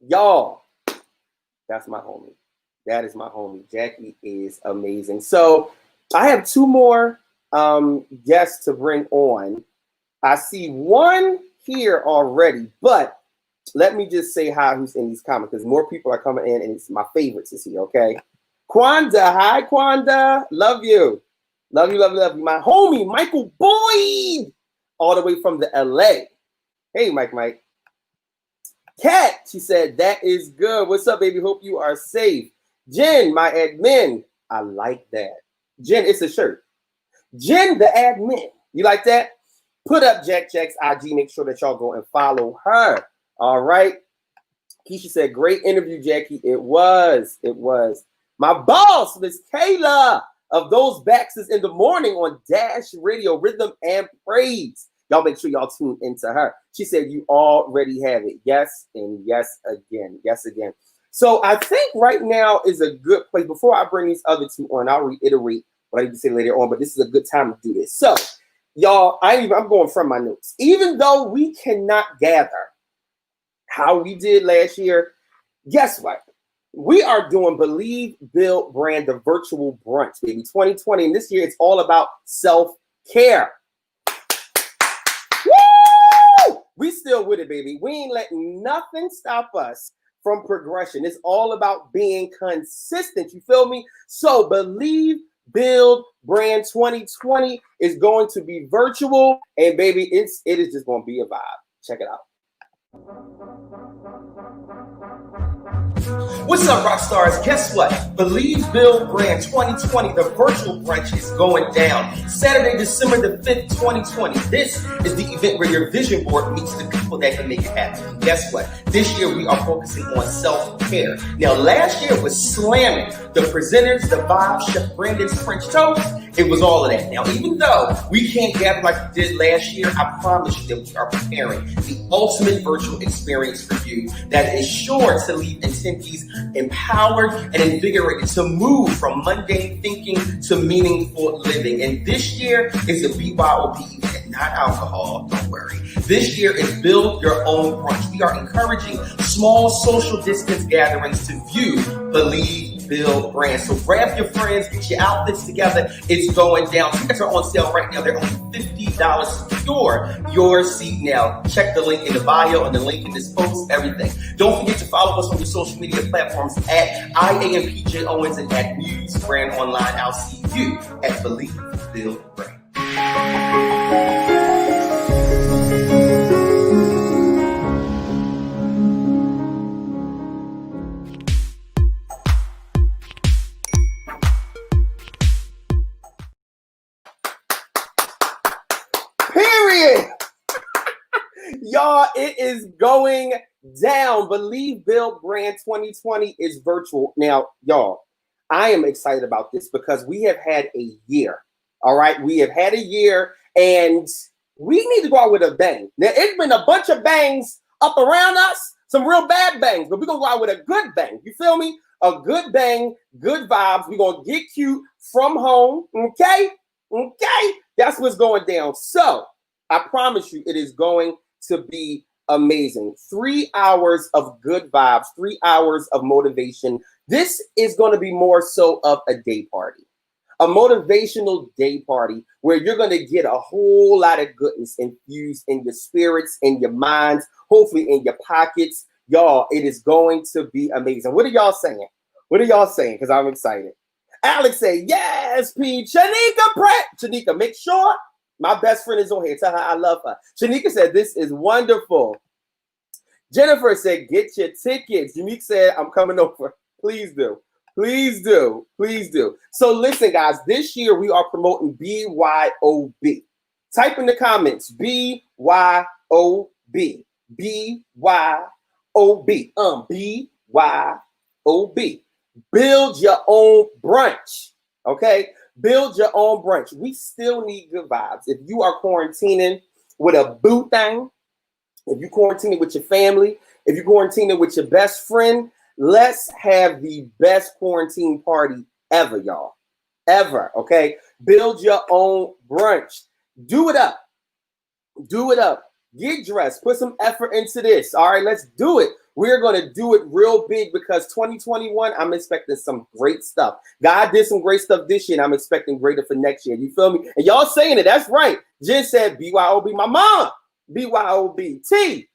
Y'all, that's my homie. That is my homie. Jackie is amazing. So I have 2 more guests to bring on. I see one here already, but let me just say hi who's in these comments because more people are coming in and it's my favorites is here, okay? Kwanda, hi Kwanda, love you. Love you, love you, love you. My homie, Michael Boyd, all the way from the LA. Hey, Mike. Kat, she said, that is good. What's up, baby? Hope you are safe. Jen, my admin. I like that. Jen, it's a shirt. Jen, the admin. You like that? Put up Jack's IG. Make sure that y'all go and follow her. All right. Keisha said, great interview, Jackie. It was. My boss, Miss Kayla, of those Baxters in the morning on Dash Radio, Rhythm and Praise. Y'all make sure y'all tune into her. She said, you already have it. Yes, and yes again. Yes, again. So I think right now is a good place. Before I bring these other 2 on, I'll reiterate what I need to say later on, but this is a good time to do this. So, y'all, I'm going from my notes. Even though we cannot gather how we did last year, guess what? We are doing Believe, Build, Brand, the virtual brunch, baby, 2020. And this year, it's all about self-care. Woo! We still with it, baby. We ain't letting nothing stop us from progression. It's all about being consistent. You feel me? So Believe, Build, Brand 2020 is going to be virtual. And baby, it is just going to be a vibe. Check it out. What's up, rock stars? Guess what? Believe, Build, Brand 2020, the virtual brunch is going down. Saturday, December the 5th, 2020. This is the event where your vision board meets the people that can make it happen. Guess what? This year, we are focusing on self-care. Now, last year was slamming. The presenters, the vibes, Chef Brandon's French toast, it was all of that. Now, even though we can't gather like we did last year, I promise you that we are preparing the ultimate virtual experience for you that is sure to leave attendees empowered and invigorated to move from mundane thinking to meaningful living. And this year is a BYOB event, not alcohol, don't worry. This year is Build Your Own Brunch. We are encouraging small social distance gatherings to view, believe, build, brand. So grab your friends, get your outfits together. It's going down. Tickets are on sale right now. They're only $50. Secure your seat now. Check the link in the bio and the link in this post, everything. Don't forget to follow us on your social media platforms at IAMPJ Owens and at Muse Brand Online. I'll see you at Believe, Build, Brand. Y'all, it is going down. Believe, Build, Brand 2020 is virtual. Now, y'all, I am excited about this because we have had a year. All right, we have had a year and we need to go out with a bang. Now, it's been a bunch of bangs up around us, some real bad bangs, but we're going to go out with a good bang. You feel me? A good bang, good vibes. We're going to get cute from home. Okay? Okay? That's what's going down. So, I promise you, it is going to be amazing. 3 hours of good vibes, 3 hours of motivation. This is going to be more so of a day party. a motivational day party where you're going to get a whole lot of goodness infused in your spirits, in your minds, hopefully in your pockets. Y'all, it is going to be amazing. What are y'all saying? What are y'all saying? Because I'm excited. Alex say, yes, P. Shanika Pratt. Shanika, make sure my best friend is on here. Tell her I love her. Shanika said, this is wonderful. Jennifer said, get your tickets. Unique said, I'm coming over. Please do. Please do. Please do. So listen, guys, this year we are promoting BYOB. Type in the comments, BYOB. BYOB. BYOB. Build your own brunch. Okay? Build your own brunch. We still need good vibes. If you are quarantining with a boo thing, if you're quarantining with your family, if you're quarantining with your best friend, let's have the best quarantine party ever, y'all. Ever, okay? Build your own brunch. Do it up. Do it up. Get dressed. Put some effort into this. All right, let's do it. We're going to do it real big because 2021, I'm expecting some great stuff. God did some great stuff this year, and I'm expecting greater for next year. You feel me? And y'all saying it. That's right. Jen said BYOB, my mom. BYOB T.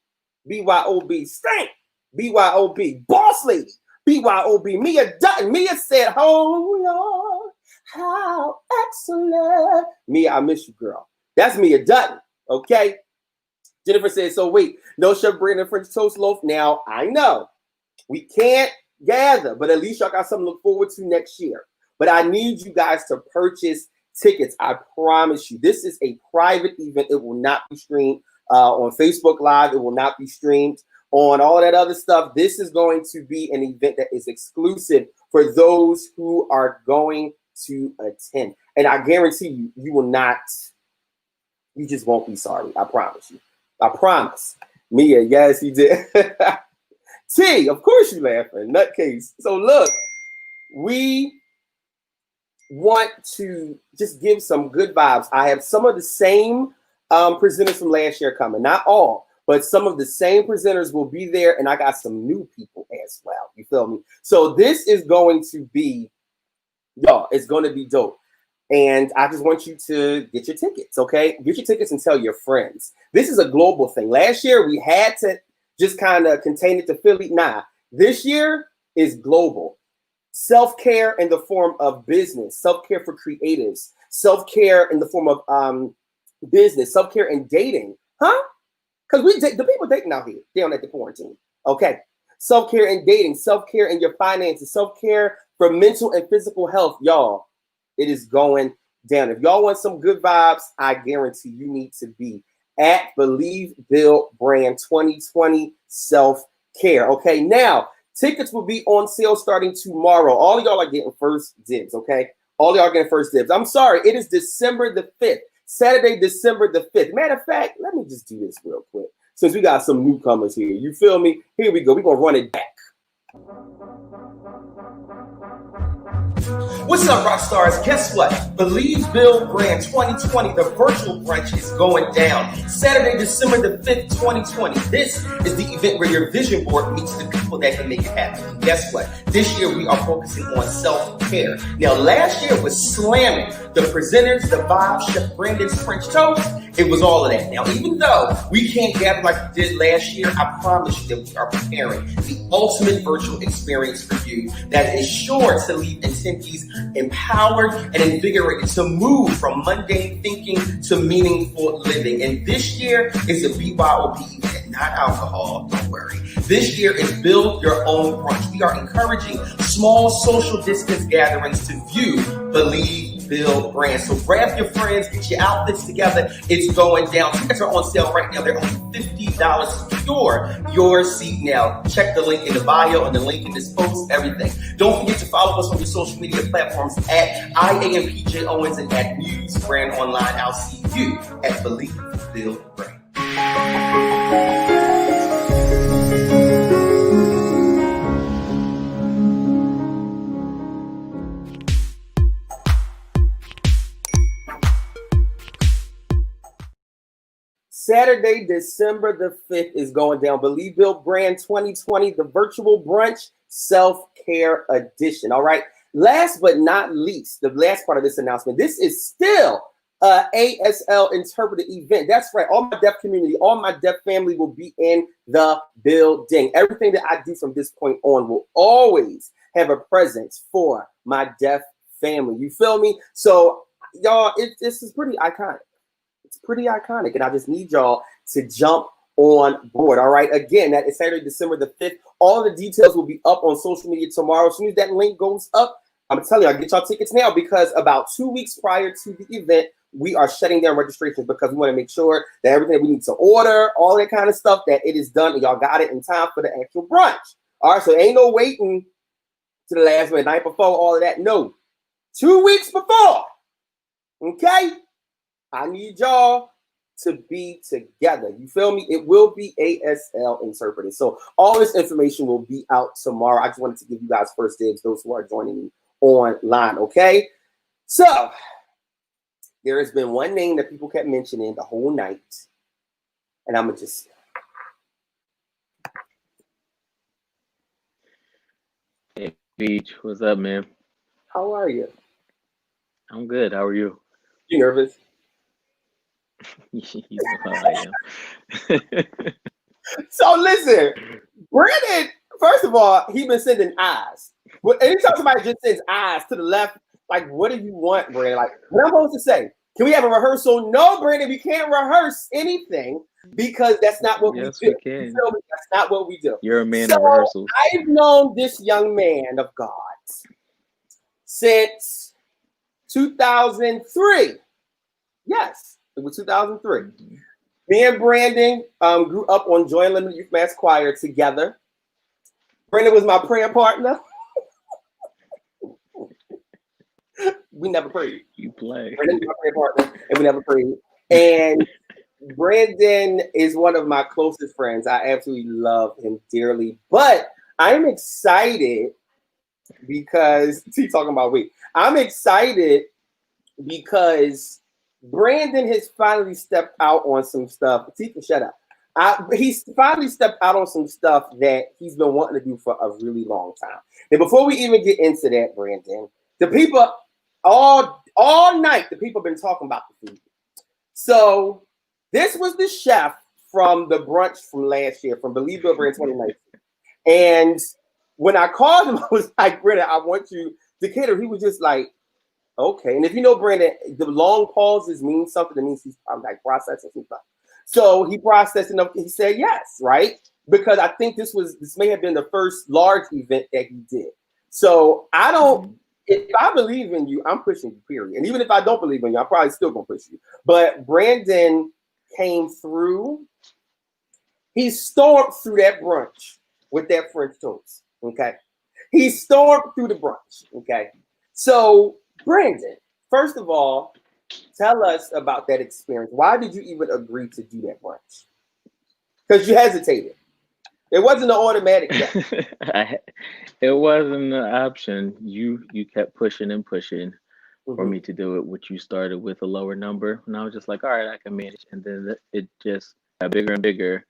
BYOB Stank. BYOB Boss Lady. BYOB Mia Dutton. Mia said, oh Lord, how excellent. Mia, I miss you, girl. That's Mia Dutton. Okay. Jennifer says, so wait, no Chef Brandon French toast loaf. Now, I know we can't gather, but at least y'all got something to look forward to next year. But I need you guys to purchase tickets. I promise you, this is a private event. It will not be streamed on Facebook Live. It will not be streamed on all that other stuff. This is going to be an event that is exclusive for those who are going to attend. And I guarantee you, you will not, you just won't be sorry. I promise you. I promise. Mia, yes, he did. T, of course you laughing. Nutcase. So look, we want to just give some good vibes. I have some of the same presenters from last year coming. Not all, but some of the same presenters will be there, and I got some new people as well. You feel me? So this is going to be, y'all, it's going to be dope. And I just want you to get your tickets, okay? Get your tickets and tell your friends. This is a global thing. Last year, we had to just kind of contain it to Philly. Nah, this year is global. Self-care in the form of business, self-care for creatives, self-care in the form of business, self-care in dating. Huh? Because the people dating out here, down at the quarantine. Okay. Self-care in dating, self-care in your finances, self-care for mental and physical health, y'all. It is going down. If y'all want some good vibes, I guarantee you need to be at Believe Build Brand 2020 Self-Care. Okay, now tickets will be on sale starting tomorrow. All of y'all are getting first dibs, okay? All of y'all are getting first dibs. I'm sorry, it is December the 5th. Saturday, December the 5th. Matter of fact, let me just do this real quick since we got some newcomers here. You feel me? Here we go. We're going to run it back. What's up, rock stars? Guess what? Believe Build Brand 2020, the virtual brunch is going down. Saturday, December the 5th, 2020. This is the event where your vision board meets the people that can make it happen. And guess what? This year, we are focusing on self-care. Now, last year was slamming. The presenters, the vibe, Chef Brandon's French toast, it was all of that. Now, even though we can't gather like we did last year, I promise you that we are preparing the ultimate virtual experience for you that is sure to leave attendees empowered and invigorated to move from mundane thinking to meaningful living. And this year is a BYOB event, not alcohol, don't worry. This year is Build Your Own Brunch. We are encouraging small social distance gatherings to view Believe Build Brand. So grab your friends, get your outfits together. It's going down. Tickets are on sale right now. They're only $50. Secure your seat now. Check the link in the bio and the link in this post, everything. Don't forget to follow us on your social media platforms at IAMPJ Owens and at Muse Brand Online. I'll see you at Believe Build Brand. Saturday, December the 5th is going down. Believe Build Brand 2020, the virtual brunch self-care edition. All right. last but not least, the last part of this announcement, this is still ASL interpreted event. That's right. All my deaf community, all my deaf family will be in the building. Everything that I do from this point on will always have a presence for my deaf family. You feel me? So, y'all, this is pretty iconic. It's pretty iconic, and I just need y'all to jump on board. All right. Again, that is Saturday, December the 5th. All the details will be up on social media tomorrow. As soon as that link goes up, I'm telling you, I'll get y'all tickets now, because about 2 weeks prior to the event, we are shutting down registrations because we want to make sure that everything we need to order, all that kind of stuff, that it is done and y'all got it in time for the actual brunch. All right. So ain't no waiting to the last minute, night before, all of that. No. 2 weeks before. Okay. I need y'all to be together. You feel me? It will be ASL interpreted. So all this information will be out tomorrow. I just wanted to give you guys first dibs, those who are joining me online. Okay. So there has been one name that people kept mentioning the whole night. And I'm going to just. Hey, Beach, what's up, man? How are you? I'm good. How are you? You nervous? You know how I am. So listen, Brandon, first of all, he been sending eyes. Anytime somebody just sends eyes to the left, like, what do you want, Brandon? Like, what I'm supposed to say? Can we have a rehearsal? No, Brandon, we can't rehearse anything because that's not what Yes, we do. we can. You feel me? That's not what we do. You're a man So of rehearsals. I've known this young man of God since 2003. Yes, it was 2003. Mhm. Me and Brandon grew up on Joy Unlimited Youth Mass Choir together. Brandon was my prayer partner. We never prayed. You play. Brandon was my prayer partner, and we never prayed. And Brandon is one of my closest friends. I absolutely love him dearly. But I'm excited because he's talking about wait. I'm excited because Brandon has finally stepped out on some stuff. Tika, shut up. He's finally stepped out on some stuff that he's been wanting to do for a really long time. And before we even get into that, Brandon, the people all night, the people have been talking about the food. So this was the chef from the brunch from last year, from Believe It Brand 2019. And when I called him, I was like, Brandon, I want you to cater. He was just like, okay. And if you know Brandon, the long pauses mean something. It means he's probably like processing some stuff. So he processed enough. He said yes, right? Because I think this may have been the first large event that he did. So I don't, if I believe in you, I'm pushing you, period. And even if I don't believe in you, I'm probably still gonna push you. But Brandon came through. He stormed through that brunch with that French toast. Okay. He stormed through the brunch. Okay. So Brandon, first of all, tell us about that experience. Why did you even agree to do that brunch? Because you hesitated. It wasn't an automatic yes. It wasn't an option. You kept pushing and pushing for me to do it, which you started with a lower number. And I was just like, all right, I can manage. And then it just got bigger and bigger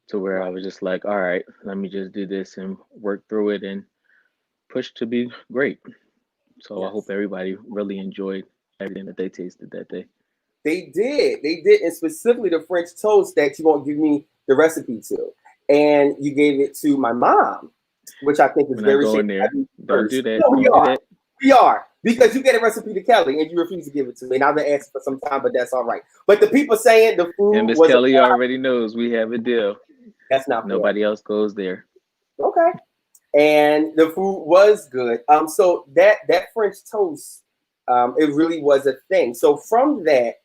to where I was just like, all right, let me just do this and work through it and push to be great. So I hope Yes. everybody really enjoyed everything that they tasted that day. They did. They did. And specifically the French toast that you won't give me the recipe to. And you gave it to my mom, which I think is We're not very going shameful. there. Don't do that. No, we Don't do are. that. We are. Because you gave a recipe to Kelly and you refused to give it to me. And I've been asking for some time, but that's all right. But the people saying the food And Miss was Kelly already knows we have a deal. that's not fair. Nobody else goes there. Okay. And the food was good. So that French toast, it really was a thing. So from that,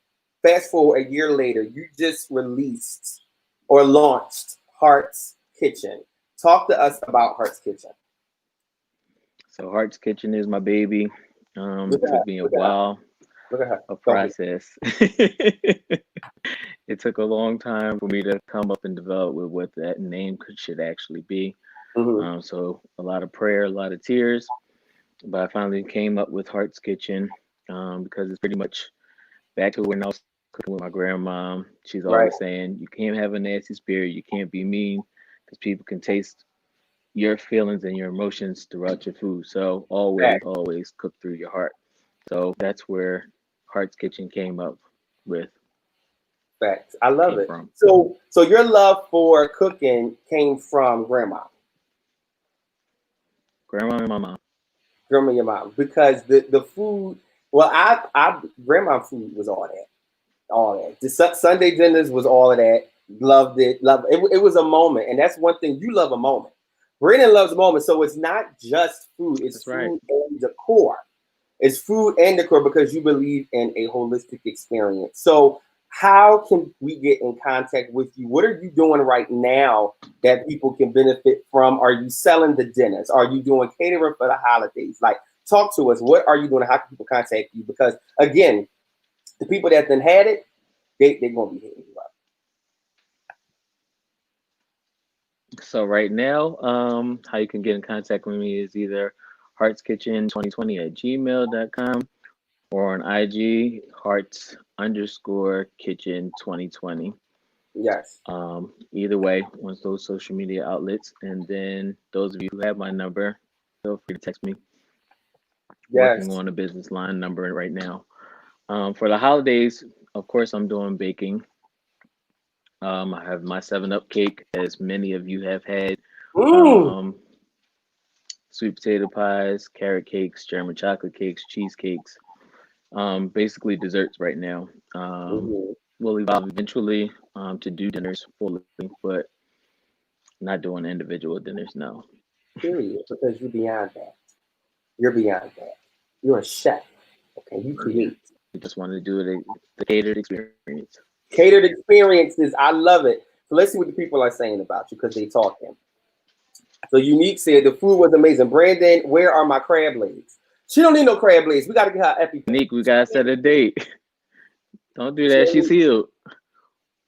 fast forward a year later, you just released or launched Heart's Kitchen. Talk to us about Heart's Kitchen. So Heart's Kitchen is my baby. Look It at her. took me a Look at her. while, Look at her. a Don't be. process. It took a long time for me to come up and develop with what that name should actually be. Mhm. So a lot of prayer, a lot of tears, but I finally came up with Heart's Kitchen because it's pretty much back to when I was cooking with my grandma. She's Right. always saying, you can't have a nasty spirit, you can't be mean because people can taste your feelings and your emotions throughout your food. So Facts. always cook through your heart. So that's where Heart's Kitchen Facts. I love came it. from. So your love for cooking came from Grandma and my mom. grandma, your mom, because the food. Well, I grandma food was all that. The Sunday dinners was all of that. Loved it. Loved it. It was a moment, and that's one thing. You love a moment. Brandon loves a moment, so it's not just food. It's That's right. food and decor. It's food and decor because you believe in a holistic experience. So how can we get in contact with you? What are you doing right now that people can benefit from? Are you selling the dinners? Are you doing catering for the holidays? Like, talk to us. What are you doing? How can people contact you? Because again, the people that then had it, they're gonna be hitting you up. So right now, how you can get in contact with me is either heartskitchen2020@gmail.com or on IG hearts_kitchen2020. Yes. Either way, on those social media outlets. And then those of you who have my number, feel free to text me. Working Yes. on a business line number right now. For the holidays, of course, I'm doing baking. I have my 7 Up cake, as many of you have had. Mm. Um, sweet potato pies, carrot cakes, German chocolate cakes, cheesecakes. Basically desserts right now. Mhm. We'll evolve eventually to do dinners fully, but not doing individual dinners now. Period. Because you're beyond that. You're beyond that. You're a chef. Okay. You Yeah, create. we just want to do the catered experience. Catered experiences. I love it. So let's see what the people are saying about you because they talking. So Unique said the food was amazing. Brandon, where are my crab legs? She don't need no crab legs. We got to get her EpiPen. Nick, we gotta set a date. Don't do She that. don't She's need- healed.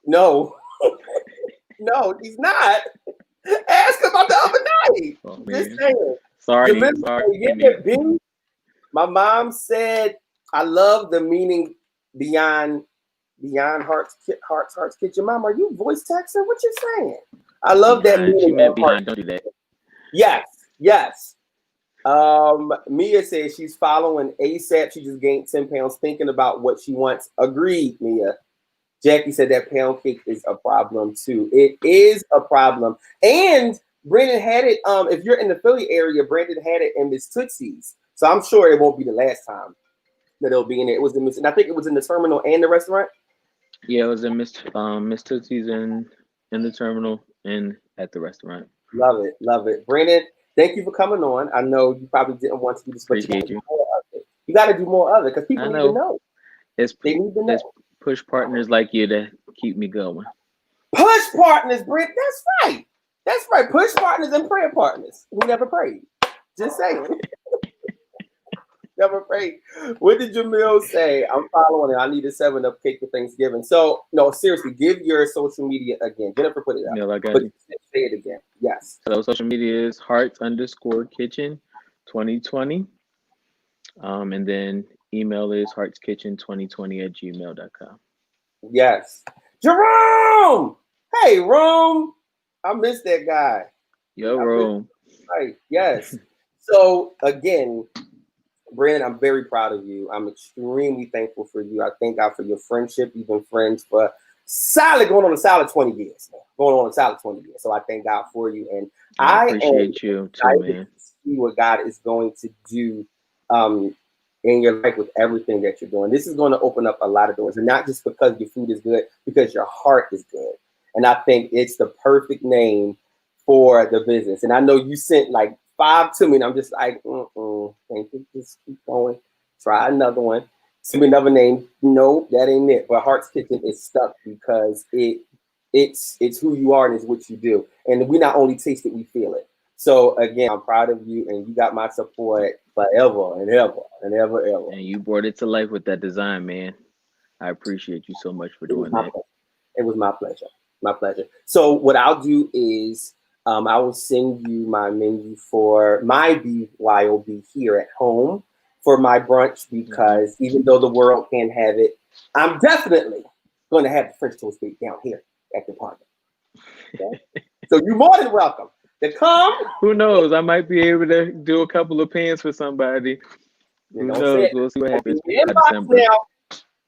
no, no, he's not. Ask about the other night. Oh Just man, saying. sorry, Jamil Nick. Sorry, said, yeah, Nick. B. My mom said, I love the meaning beyond hearts kitchen. Mom, are you voice texting? What you saying? I love that Behind. She meaning meant of heart. behind. Don't do that. Yes, yes. Mia says she's following ASAP. She just gained 10 pounds thinking about what she wants. Agreed, Mia. Jackie said that pound cake is a problem too. It is a problem. And Brandon had it. If you're in the Philly area, Brandon had it in Miss Tootsie's. So I'm sure it won't be the last time that it'll be in there. It was in Miss, and I think it was in the terminal and the restaurant. Yeah, it was in Miss Tootsie's in the terminal and at the restaurant. Love it, love it. Brandon, thank you for coming on. I know you probably didn't want to do this, but you got to Appreciate do you. more of it. You got to do more of it because I people need to know. know. It's They need to it's know. push partners like you to keep me going. Push partners, Brent. That's right. That's right. Push partners and prayer partners who never prayed. Just saying. Never prayed. What did Jamil say? I'm following it. I need a 7 Up cake for Thanksgiving. So, no, seriously, give your social media again. Jennifer put it up. You know, I got But you. say it again. Yes. So social media is hearts_kitchen 2020. And then email is heartskitchen2020@gmail.com. Yes. Jerome! Hey, Rome. I miss that guy. Yo, I miss Rome. right. Yes. So again, Brandon, I'm very proud of you. I'm extremely thankful for you. I thank God for your friendship. You've been friends for going on a solid 20 years. Man. Going on a solid 20 years. So I thank God for you. And I I am appreciate you too, excited man. to see what God is going to do in your life with everything that you're doing. This is going to open up a lot of doors. And not just because your food is good, because your heart is good. And I think it's the perfect name for the business. And I know you sent like 5 to me, and I'm just like, thank you. Just keep going. Try another one. Send me another name. No, that ain't it. But Heart's Kitchen is stuck because it's who you are and it's what you do. And we not only taste it, we feel it. So again, I'm proud of you, and you got my support forever and ever and ever, ever. And you brought it to life with that design, man. I appreciate you so much for It was doing my that. pleasure. It was my pleasure. My pleasure. So what I'll do is I will send you my menu for my BYOB here at home for my brunch because even though the world can't have it, I'm definitely going to have the French toast cake down here at the apartment. Okay? So you're more than welcome. to come. Who knows? I might be able to do a couple of pins for somebody. You Who don't say knows? it. We'll see what Open happens your by inbox December. now.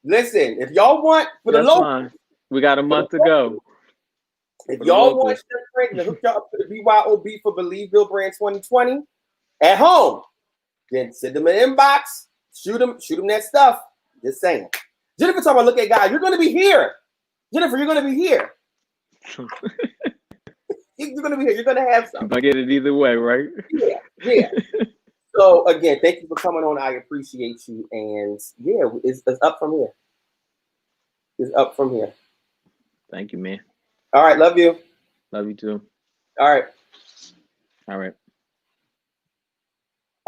Listen, if y'all want for the That's local, fine. We got a for the month to local, go if for the y'all want locals. Chef Brandon to hook y'all up to the BYOB for Believeville Brand 2020 at home, then send them an inbox. Shoot them that stuff. Just saying. Jennifer talking about look at God. You're going to be here. Jennifer, you're going to be here. You're going to be here. You're going to have some. I get it either way, right? Yeah. So again, thank you for coming on. I appreciate you. And yeah, it's up from here. It's up from here. Thank you, man. All right. Love you. Love you too. All right. All right.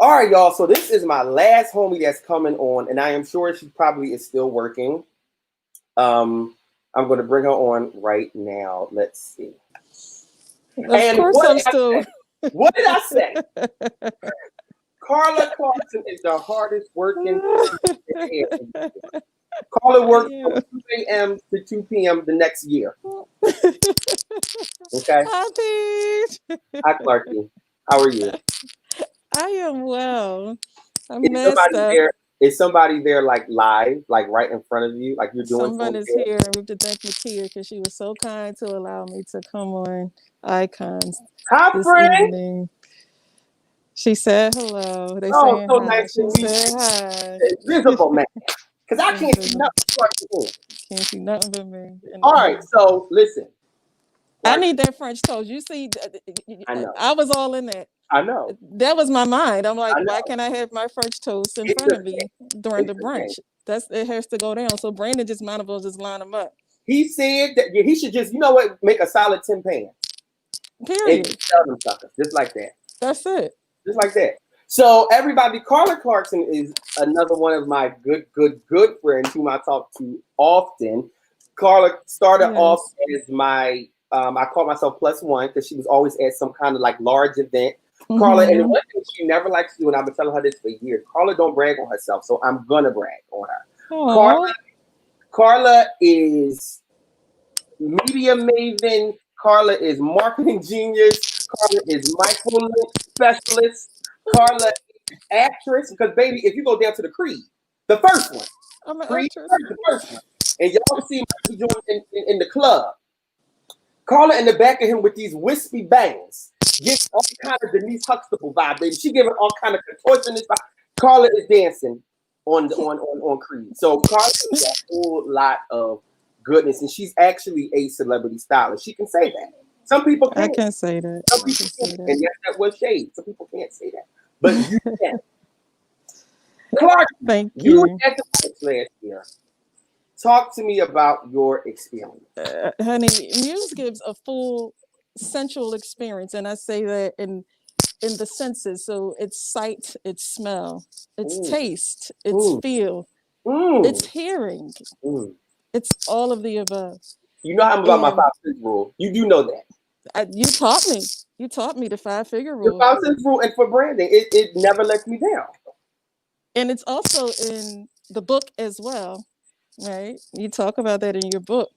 All right, y'all. So this is my last homie that's coming on, and I am sure she probably is still working. I'm going to bring her on right now. Let's see. Of course, I'm still. What did I say? Carla Clarkson is the hardest working. Carla works from 2 a.m. to 2 p.m. the next year. Okay. Hi, Peach. Hi, Clarky. How are you? I am well. I'm Is messed somebody up. there? Is somebody there like live, like right in front of you, like you're doing Someone something? is here. We have to thank Matia because she was so kind to allow me to come on Icons Hi, this friend. evening. She said hello. They Oh, saying so hi. nice She to meet said you. hi. Invisible man, because I can't see nothing. Can't see nothing but me. All right, so listen. I need that French toast. You see, I know. I was all in that. I know. That was my mind. I'm like, why can't I have my French toast in front of me during the brunch? It has to go down. So Brandon just might as well just line them up. He said that he should just, you know what, make a solid 10 pan. Period. And sell them suckers, just like that. That's it. Just like that. So everybody, Carla Clarkson is another one of my good friends whom I talk to often. Carla started off as my, I call myself plus one because she was always at some kind of like large event. Mm-hmm. Carla, and one thing she never likes to do, and I've been telling her this for years, Carla don't brag on herself, so I'm gonna brag on her. Carla is media maven. Carla is marketing genius. Carla is micro specialist. Carla is actress. Because baby, if you go down to the Creed, the first one, I'm an Creed, actress. the first one, and y'all see me doing in the club. Carla in the back of him with these wispy bangs, giving all kind of Denise Huxtable vibe, baby. She giving all kind of contortionist vibe. Carla is dancing on Creed. So Carla is a whole lot of goodness, and she's actually a celebrity stylist. She can say that. Some people can't. I can say that. Some people can't. And yes, that was shade. Some people can't say that, but you can. Clark, thank you. You at the French last year. Talk to me about your experience. Honey, music gives a full sensual experience, and I say that in the senses. So it's sight, it's smell, it's taste, it's feel, it's hearing. It's all of the above. You know I'm about my 5 cents rule. You do know that. You taught me. You taught me the 5-figure rule. The 5 cents rule, and for branding, it never lets me down. And it's also in the book as well, right? You talk about that in your book.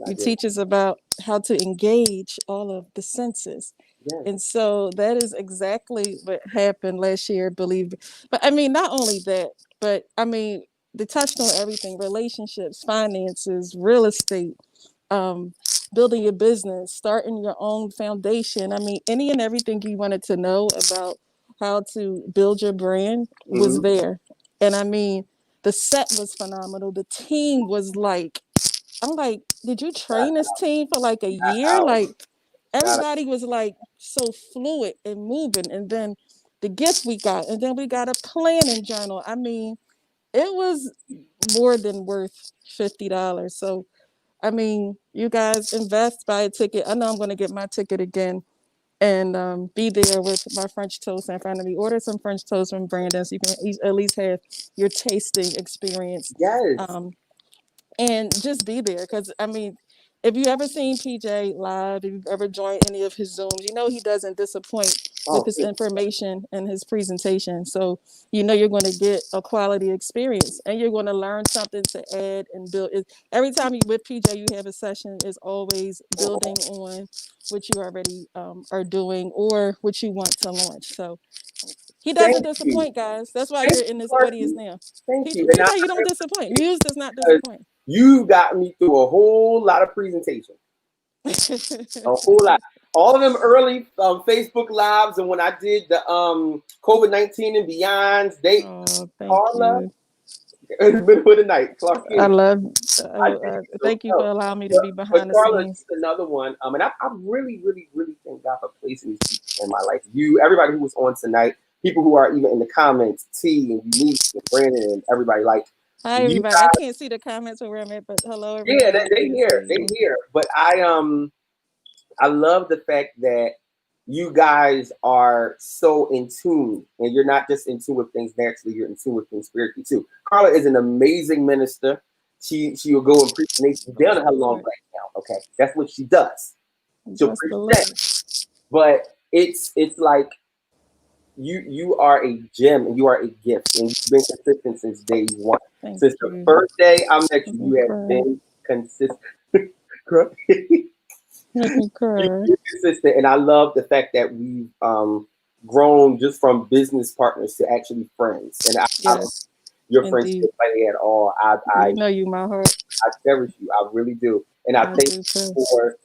You teach us about how to engage all of the senses. Yes. And so that is exactly what happened last year, believe. But I mean, not only that, but I mean, they touched on everything: relationships, finances, real estate, building your business, starting your own foundation. I mean, any and everything you wanted to know about how to build your brand was there. And I mean, the set was phenomenal. The team was like, I'm like, did you train this team for like a year? Like, everybody was like so fluid and moving. And then the gift we got, and then we got a planning journal. I mean, it was more than worth $50. So, I mean, you guys invest, buy a ticket. I know I'm going to get my ticket again and be there with my French toast in front of me. Order some French toast from Brandon so you can at least have your tasting experience. Yes. And just be there. Because, I mean, if you ever seen PJ live, if you've ever joined any of his Zooms, you know he doesn't disappoint with his information and his presentation. So you know you're going to get a quality experience, and you're going to learn something to add and build. Every time you with PJ, you have a session is always building on what you already are doing or what you want to launch. So he doesn't disappoint, guys. That's why you're in this audience now. Thank you. PJ, you don't disappoint. Muse does not disappoint. You got me through a whole lot of presentations. A whole lot. All of them early Facebook lives, and when I did the COVID-19 and beyond, Carla in the middle of the night. Clark, I love. Thank you for allowing me to be behind the Carla, scenes. Another one. And I really, really, really thank God for placing these people in my life. You, everybody who was on tonight, people who are even in the comments, T and Unique and Brandon and everybody. Like, hi everybody. I can't see the comments where I'm at, but hello everybody. Yeah, they hear. But I love the fact that you guys are so in tune, and you're not just in tune with things naturally, you're in tune with things spiritually too. Carla is an amazing minister. She will go and preach the nation down to her long right now. Okay, that's what she does. She'll preach that. But it's like you are a gem and you are a gift, and you've been consistent since day one. Since the first day I met you, you have been consistent. You're consistent, and I love the fact that we've grown just from business partners to actually friends. And I your friendship like at all. I know you, my heart. I cherish you. I really do, and I thank you for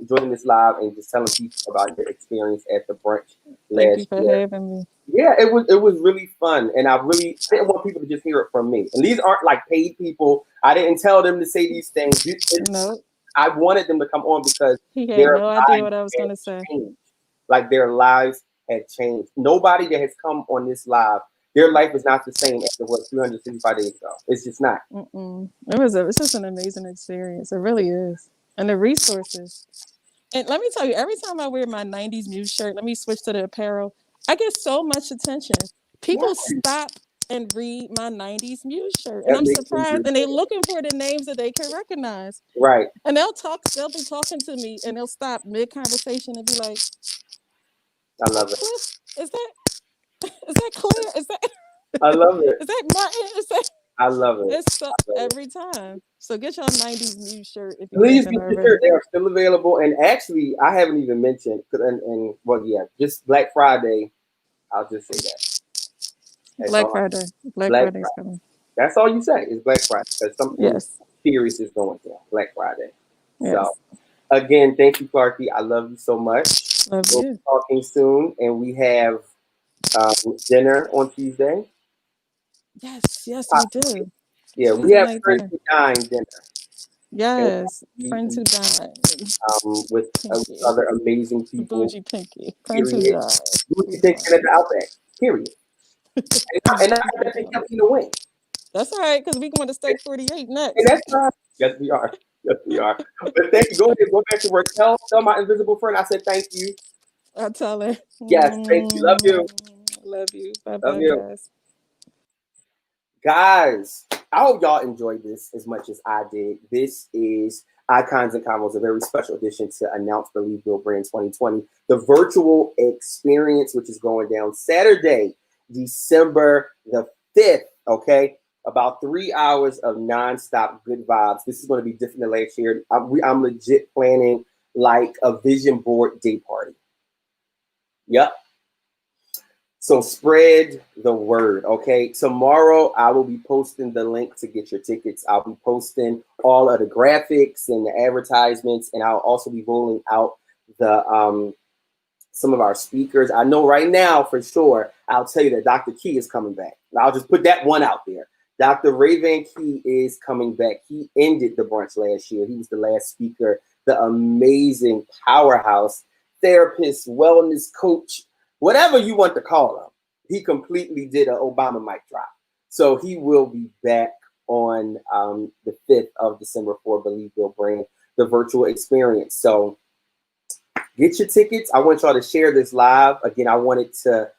joining this live and just telling people about your experience at the brunch last year. Thank you for having me. Yeah, it was really fun, and I really didn't want people to just hear it from me. And these aren't like paid people. I didn't tell them to say these things. No. I wanted them to come on because he had no idea what I was going to say. Like their lives had changed. Nobody that has come on this live, their life is not the same as it was 365 days ago. It's just not. It's just an amazing experience. It really is. And the resources. And let me tell you, every time I wear my 90s Muse shirt, let me switch to the apparel, I get so much attention. People stop and read my 90s Muse shirt. And I'm surprised. And they're looking for the names that they can recognize. Right. And they'll be talking to me and they'll stop mid-conversation and be like, I love it. Is that Claire? Is that I love it. Is that Martin? Is that I love it. It's every time. So get your 90s Muse shirt if you please be sure they are still available. And actually, I haven't even mentioned just Black Friday. I'll just say that. Black Friday is coming. That's all you say is Black Friday because something serious is going down. Black Friday. Yes. So again, thank you, Clarky. I love you so much. We'll be talking soon, and we have dinner on Tuesday. Yes, we do. Yeah, we have Friends Who Dine dinner. Yes, Friends Who Dine. With other amazing people. Bougie Pinky. Friends Who Dine. Bougie Pinky at the Outback. Period. and I think that's in the wing. That's all right, because we're going to Steak 48 next. And that's right. Yes, we are. Yes, we are. But thank you. Go ahead, go back to work. Tell my invisible friend I said thank you. I'll tell her. Yes, thank you. Love you. Love you. Bye-bye, guys. Guys, I hope y'all enjoyed this as much as I did. This is Icons and Convos, a very special edition to announce Believe Build Brand 2020, the virtual experience, which is going down Saturday, December the 5th, okay? About 3 hours of nonstop good vibes. This is going to be different than last year. I'm legit planning like a vision board day party. Yep. So spread the word, okay? Tomorrow, I will be posting the link to get your tickets. I'll be posting all of the graphics and the advertisements, and I'll also be rolling out the some of our speakers. I know right now for sure, I'll tell you that Dr. Key is coming back. I'll just put that one out there. Dr. Ray Van Key is coming back. He ended the brunch last year. He was the last speaker, the amazing powerhouse therapist, wellness coach, whatever you want to call him. He completely did an Obama mic drop. So he will be back on the 5th of December for Believe Build Brand, the virtual experience. So get your tickets. I want y'all to share this live. Again, I wanted to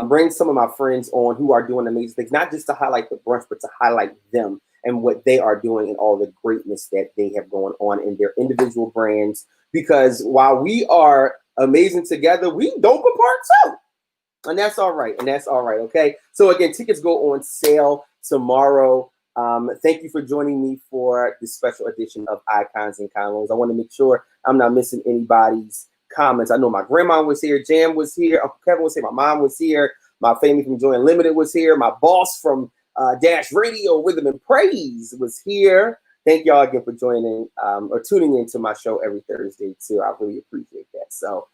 bring some of my friends on who are doing amazing things, not just to highlight the brunch, but to highlight them and what they are doing and all the greatness that they have going on in their individual brands. Because while we are amazing together, we dope apart too. And that's all right. And that's all right. Okay. So again, tickets go on sale tomorrow. Thank you for joining me for this special edition of Icons and Convos. I want to make sure I'm not missing anybody's comments. I know my grandma was here, Jam was here, Uncle Kevin was here, my mom was here, my family from Joy Unlimited was here, my boss from Dash Radio, Rhythm and Praise was here. Thank y'all again for joining or tuning into my show every Thursday too. I really appreciate that. So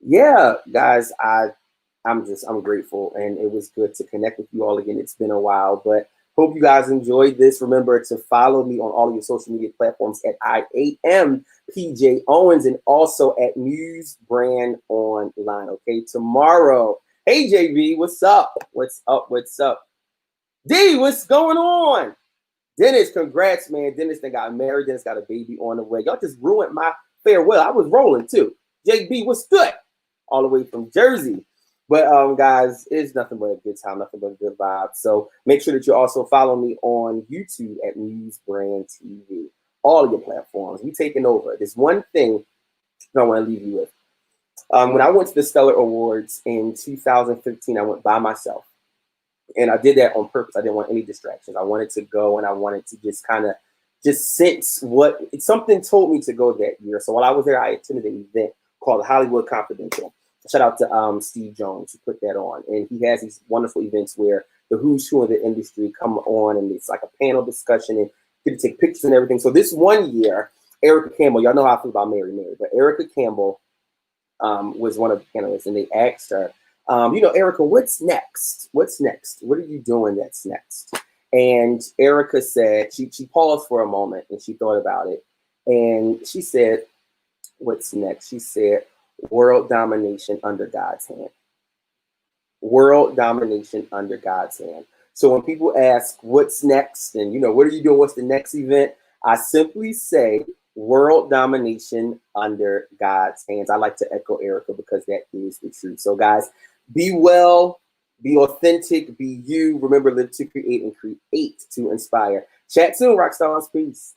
yeah, guys, I'm grateful, and it was good to connect with you all again. It's been a while, but hope you guys enjoyed this. Remember to follow me on all of your social media platforms at I am PJ Owens and also at News Brand Online. Okay, tomorrow. Hey JB, what's up? What's up? What's up? D, what's going on? Dennis, congrats, man. Dennis, they got married. Dennis got a baby on the way. Y'all just ruined my farewell. I was rolling too. JB, what's good? All the way from Jersey. But guys, it's nothing but a good time, nothing but a good vibe. So make sure that you also follow me on YouTube at News Brand TV. All of your platforms. We taking over. There's one thing I want to leave you with. When I went to the Stellar Awards in 2015, I went by myself. And I did that on purpose. I didn't want any distractions. I wanted to go and I wanted to just kind of just sense what something told me to go that year. So while I was there, I attended an event called Hollywood Confidential. Shout out to Steve Jones who put that on. And he has these wonderful events where the who's who in the industry come on and it's like a panel discussion and get to take pictures and everything. So this one year, Erica Campbell, y'all know how I feel about Mary, but Erica Campbell was one of the panelists, and they asked her, Erica, what's next? What's next? What are you doing that's next? And Erica said, she paused for a moment and she thought about it. And she said, what's next? She said, world domination under God's hand. World domination under God's hand. So when people ask what's next and, what are you doing? What's the next event? I simply say world domination under God's hands. I like to echo Erica because that is the truth. So guys, be well, be authentic, be you. Remember, live to create and create to inspire. Chat soon, rock stars. Peace.